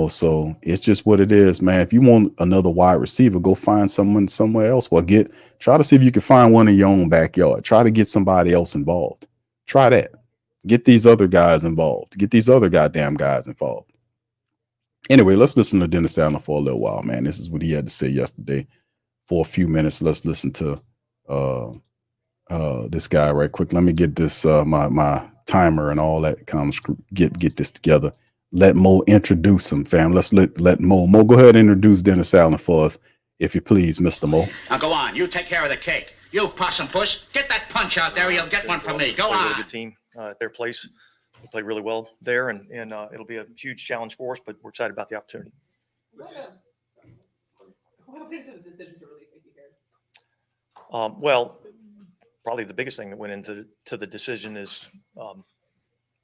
So it's just what it is, man. If you want another wide receiver, go find someone somewhere else. Well, try to see if you can find one in your own backyard. Try to get somebody else involved. Try that. Get these other guys involved. Get these other goddamn guys involved. Anyway, let's listen to Dennis Allen for a little while, man. This is what he had to say yesterday for a few minutes. Let's listen to this guy right quick. Let me get this my timer and all that kind of get this together. Let Mo introduce him, fam. Let's let Mo. Mo, go ahead and introduce Dennis Allen for us, if you please, Mr. Mo. Now go on. You take care of the cake. You possum puss, get that punch out there. You'll get one from me. Go on. Really good team at their place. They play really well there, and it'll be a huge challenge for us. But we're excited about the opportunity. What went into the decision to release Mickey here? Well, probably the biggest thing that went into the decision is,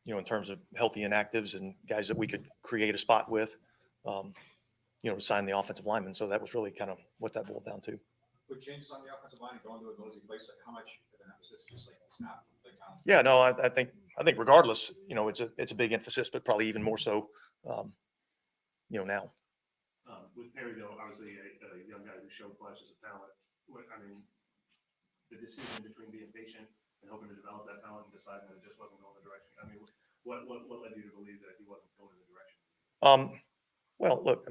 in terms of healthy inactives and guys that we could create a spot with, to sign the offensive lineman. So that was really kind of what that boiled down to. With changes on the offensive line going to a nosy place, like how much of an emphasis just like snap? Yeah, no, I think regardless, it's a big emphasis, but probably even more so, now. With Perry, though, obviously a young guy who showed flashes of talent. The decision between being patient and hoping to develop that talent and deciding that it just wasn't going the direction. What led you to believe that he wasn't going in the direction? Well, look,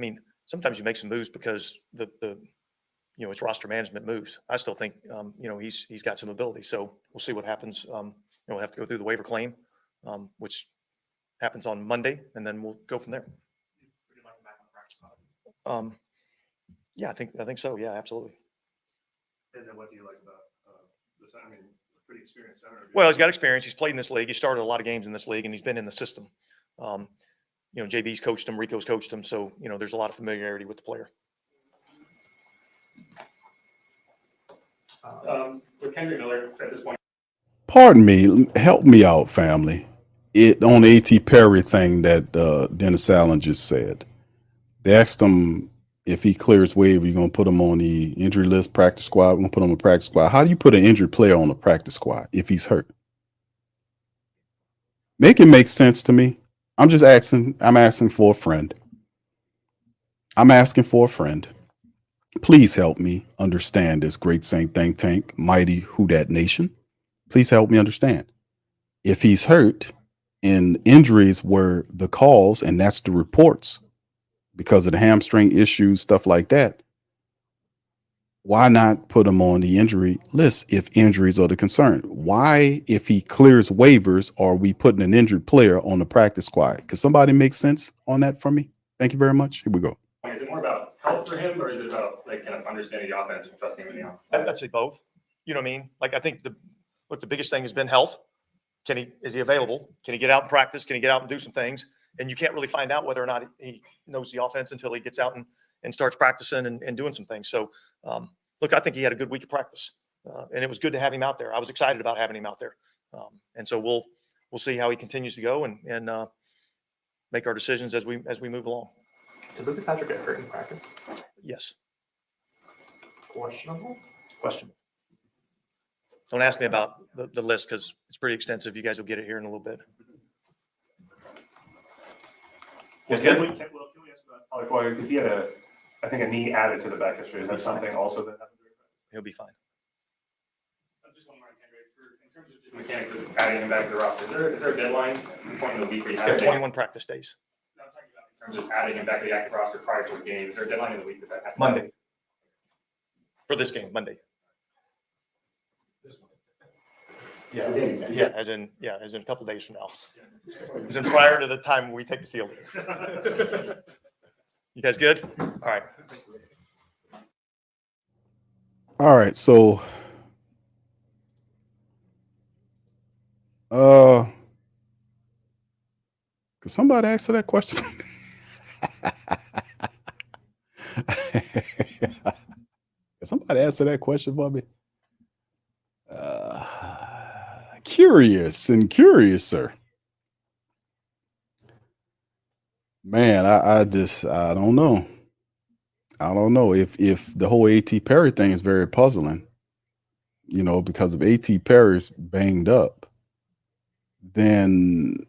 sometimes you make some moves because it's roster management moves. I still think, he's got some ability. So we'll see what happens. We'll have to go through the waiver claim, which happens on Monday, and then we'll go from there. Yeah, I think so. Yeah, absolutely. And then what do you like about this? Pretty experienced center. Well, he's got experience. He's played in this league. He started a lot of games in this league, and he's been in the system. JB's coached him. Rico's coached him. So, there's a lot of familiarity with the player. With Kendrick Miller at this point. Pardon me. Help me out, family. On the A.T. Perry thing that Dennis Allen just said, they asked him if he clears waiver, you're going to put him on the injury list, practice squad. We're going to put him on the practice squad. How do you put an injured player on the practice squad if he's hurt? Make it make sense to me. I'm just asking. I'm asking for a friend. I'm asking for a friend. Please help me understand this great Saint think tank, mighty Who Dat Nation. Please help me understand. If he's hurt and injuries were the cause, and that's the reports, because of the hamstring issues, stuff like that, why not put him on the injury list if injuries are the concern? Why, if he clears waivers, are we putting an injured player on the practice squad? Could somebody make sense on that for me? Thank you very much. Here we go. Is it more about health for him, or is it about kind of understanding the offense and trusting him in the offense? I'd say both. You know what I mean? I think the biggest thing has been health. Is he available? Can he get out and practice? Can he get out and do some things? And you can't really find out whether or not he knows the offense until he gets out and starts practicing and doing some things. So, look, I think he had a good week of practice, and it was good to have him out there. I was excited about having him out there. And so we'll see how he continues to go and make our decisions as we move along. Did Lucas Patrick get hurt in practice? Yes. Questionable? Questionable. Don't ask me about the list because it's pretty extensive. You guys will get it here in a little bit. Can we ask about Pollard, because he had I think a knee added to the back history. Is that something also that happened during practice? He'll be fine. I'm just wondering, in terms of just mechanics of adding him back to the roster, is there a deadline point in the week where you He's got 21 practice days. I'm talking about in terms of adding him back to the active roster prior to a game. Is there a deadline in the week that has to Monday. For this game, Monday. Yeah, as in a couple of days from now. As in prior to the time we take the field. You guys good? All right. All right. So, could somebody answer that question? Could somebody answer that question for me? Curious, sir. Man, I don't know. I don't know if the whole AT Perry thing is very puzzling. Because if AT Perry's banged up, then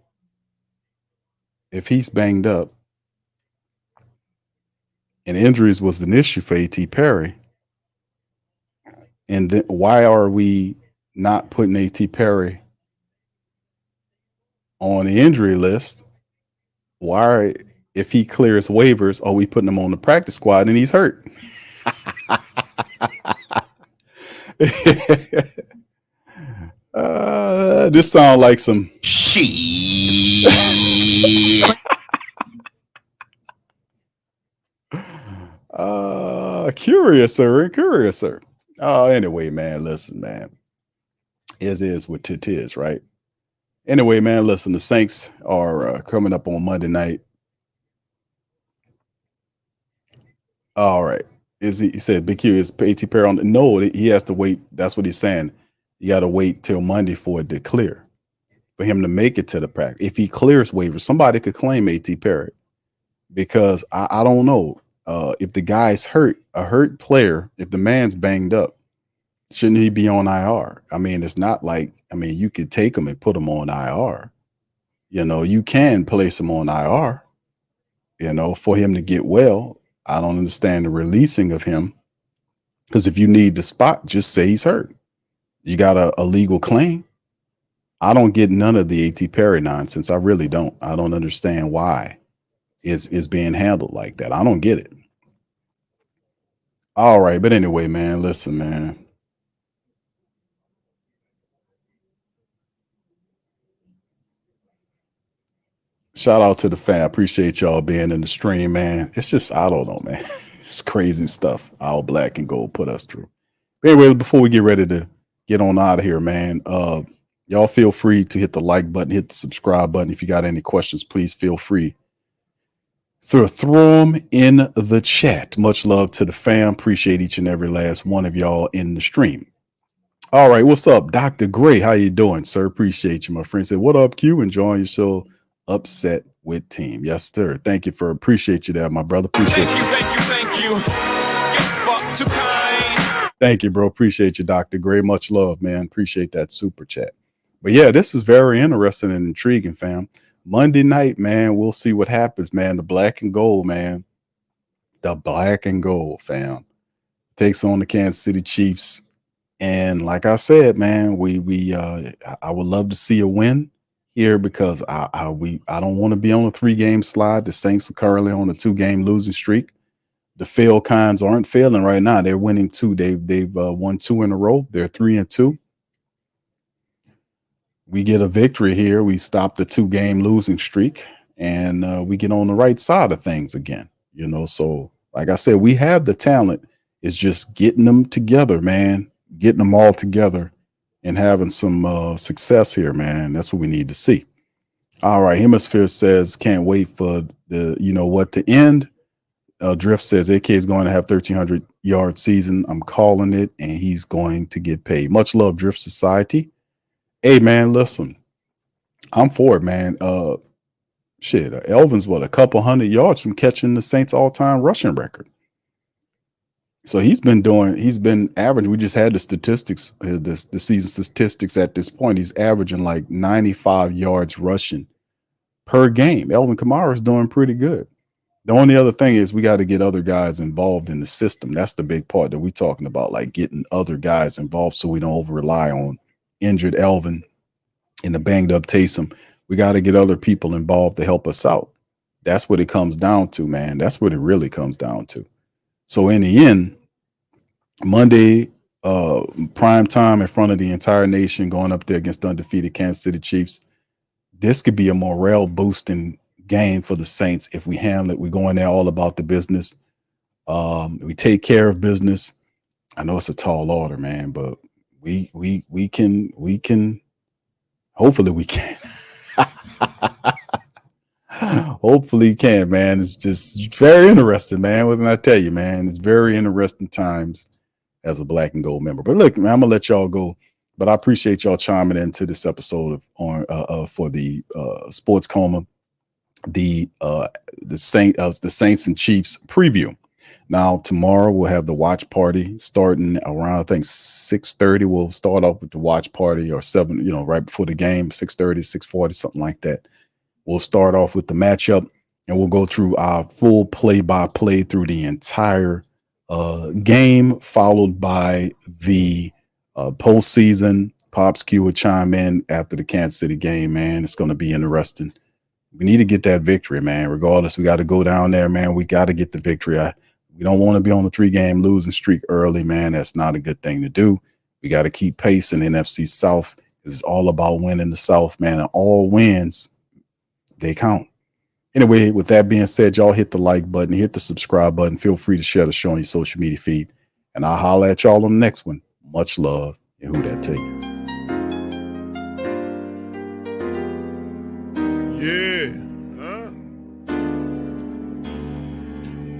if he's banged up and injuries was an issue for AT Perry, and then why are we not putting AT Perry on the injury list? Why, if he clears waivers, are we putting him on the practice squad and he's hurt? This sounds like some curious, sir. Anyway, man, listen, man. Is what it is, right? Anyway, man, listen, the Saints are coming up on Monday night. All right. He said, Big Q, is AT Perry on? No, he has to wait. That's what he's saying. You got to wait till Monday for it to clear, for him to make it to the practice. If he clears waivers, somebody could claim AT Perry, because I don't know if the guy's hurt, a hurt player, if the man's banged up, shouldn't he be on IR? I mean, it's not like, you could take him and put him on IR. You can place him on IR, for him to get well. I don't understand the releasing of him, because if you need the spot, just say he's hurt. You got a legal claim. I don't get none of the AT Perry nonsense. I really don't. I don't understand why it's being handled like that. I don't get it. All right. But anyway, man, listen, man. Shout out to the fan. Appreciate y'all being in the stream, man. It's just, I don't know, man. It's crazy stuff. All black and gold put us through. But anyway, before we get ready to get on out of here, man, y'all feel free to hit the like button, hit the subscribe button. If you got any questions, please feel free. Throw them in the chat. Much love to the fam. Appreciate each and every last one of y'all in the stream. All right, what's up, Dr. Gray? How you doing, sir? Appreciate you, my friend. Said, what up, Q? Enjoying your show. Upset with team. Yes, sir. Thank you appreciate you there, my brother. Appreciate you. Thank you. Fuck too kind. Thank you, bro. Appreciate you, Dr. Gray. Much love, man. Appreciate that super chat. But yeah, this is very interesting and intriguing, fam. Monday night, man, we'll see what happens, man. The black and gold, man. The black and gold, fam. Takes on the Kansas City Chiefs. And like I said, man, I would love to see a win here, because I don't want to be on a 3-game slide. The Saints are currently on a 2-game losing streak. The fail kinds aren't failing right now. They're winning 2. They've won 2 in a row. They're 3-2. We get a victory here. We stop the 2-game losing streak, and we get on the right side of things again. So like I said, we have the talent. It's just getting them together, man. Getting them all together and having some success here, man. That's what we need to see. All right. Hemisphere says, can't wait for the, to end. Drift says, AK is going to have 1,300 yard season. I'm calling it, and he's going to get paid. Much love, Drift Society. Hey, man, listen, I'm for it, man. Elvin's a couple hundred yards from catching the Saints all-time rushing record. So he's been averaging. We just had the statistics, the season statistics at this point. He's averaging like 95 yards rushing per game. Elvin Kamara is doing pretty good. The only other thing is we got to get other guys involved in the system. That's the big part that we're talking about, like getting other guys involved so we don't over rely on injured Elvin and the banged up Taysom. We got to get other people involved to help us out. That's what it comes down to, man. That's what it really comes down to. So in the end, Monday, prime time in front of the entire nation, going up there against the undefeated Kansas City Chiefs. This could be a morale boosting game for the Saints if we handle it. We go in there all about the business. We take care of business. I know it's a tall order, man, but we can hopefully we can. Hopefully you can, man. It's just very interesting, man. What can I tell you, man? It's very interesting times as a Black and Gold member. But look, man, I'm gonna let y'all go. But I appreciate y'all chiming into this episode for the Sports Coma, the Saints and Chiefs preview. Now tomorrow we'll have the watch party starting around, I think 6:30. We'll start off with the watch party, or 7, right before the game, 6:30, 6:40, something like that. We'll start off with the matchup, and we'll go through our full play-by-play through the entire game, followed by the postseason. Pops Q will chime in after the Kansas City game, man. It's going to be interesting. We need to get that victory, man. Regardless, we got to go down there, man. We got to get the victory. We don't want to be on the 3-game losing streak early, man. That's not a good thing to do. We got to keep pace in the NFC South. It's all about winning the South, man. And all wins, they count. Anyway, with that being said, y'all hit the like button, hit the subscribe button. Feel free to share the show on your social media feed. And I'll holler at y'all on the next one. Much love, and who that to you. Yeah.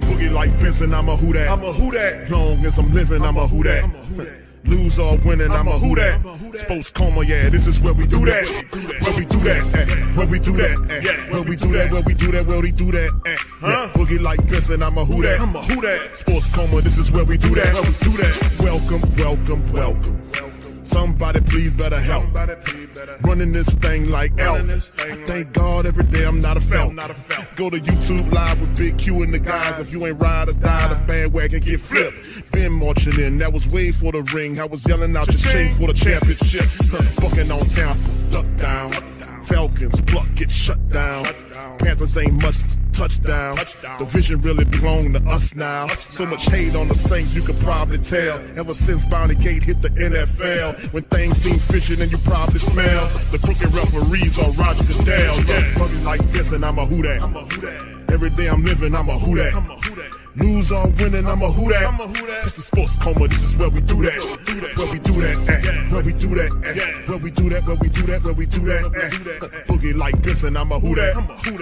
Boogie like Benson, I'm a who that. I'm a who that. Long as I'm living, I'm a who that. Lose or winning, I'm a who that. Sports Coma, yeah, this is where we do that. Where we do that, where we do that, where we do that, where we do that, where we do that, huh? Boogie like Benson, I'm a who that. I'm a who that. Sports Coma, this is where we do that. Where we do that. Welcome, welcome, welcome. Somebody please better help. Running this thing like Elf. I thank God every day I'm not a felt. Go to YouTube Live with Big Q and the guys. If you ain't ride or die, the bandwagon get flipped. Been marching in, that was way for the ring. I was yelling out your shame for the championship. Bucking on town, duck down. Falcons, pluck, get shut down. Panthers ain't much touchdown. The vision really belong to us now. So much hate on the Saints, you could probably tell. Ever since Bounty Gate hit the NFL, when things seem fishy and you probably smell the crooked referees on Roger Goodell. Yeah, bugging like this and I'm a who that. Every day I'm living, I'm a who that. Lose or winning, I'm a who that. It's the Sports Coma, this is where we do that. Where we do that, where we do that, where we do that, where we do that, where we do that. Boogie like Benson, I'm a who that.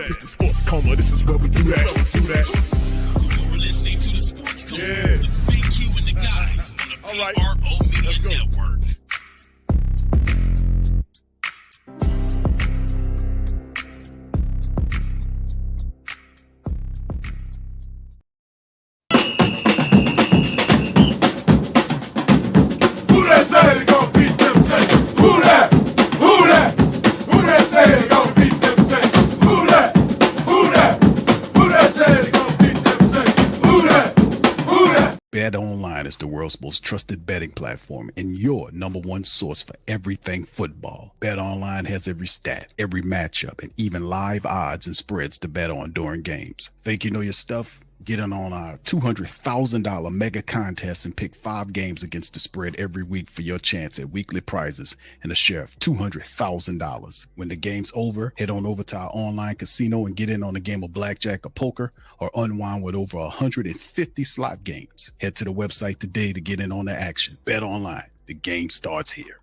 It's the Sports Coma, this is where we do that. You're listening to the Sports Coma with Big Q and the guys on the PRO Media Network. BetOnline is the world's most trusted betting platform and your #1 source for everything football. BetOnline has every stat, every matchup, and even live odds and spreads to bet on during games. Think you know your stuff? Get in on our $200,000 mega contest and pick 5 games against the spread every week for your chance at weekly prizes and a share of $200,000. When the game's over, head on over to our online casino and get in on a game of blackjack or poker, or unwind with over 150 slot games. Head to the website today to get in on the action. Bet online. The game starts here.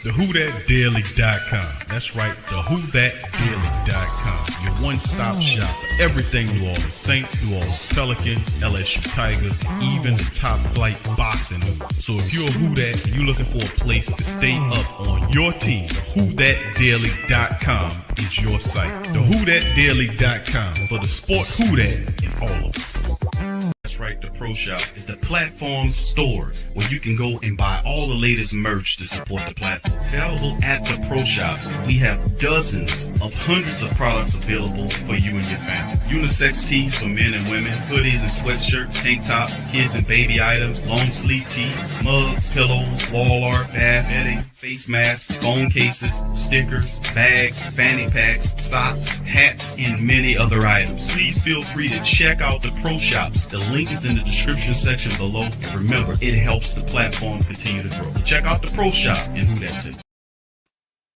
TheWhoThatDaily.com. That's right, TheWhoThatDaily.com. Your one-stop shop for everything New Orleans Saints, New Orleans Pelicans, LSU Tigers, even the top flight boxing. So if you're a Who Dat and you're looking for a place to stay up on your team, WhoThatDaily.com is your site. TheWhoThatDaily.com for the sport Who Dat in all of us. That's right, the Pro Shop is the platform store where you can go and buy all the latest merch to support the platform. Available at the Pro Shops, we have dozens of hundreds of products available for you and your family. Unisex tees for men and women, hoodies and sweatshirts, tank tops, kids and baby items, long sleeve tees, mugs, pillows, wall art, bath bedding, face masks, phone cases, stickers, bags, fanny packs, socks, hats, and many other items. Please feel free to check out the Pro Shops. The link is in the description section below. And remember, it helps the platform continue to grow. So check out the Pro Shop and Who Dat too.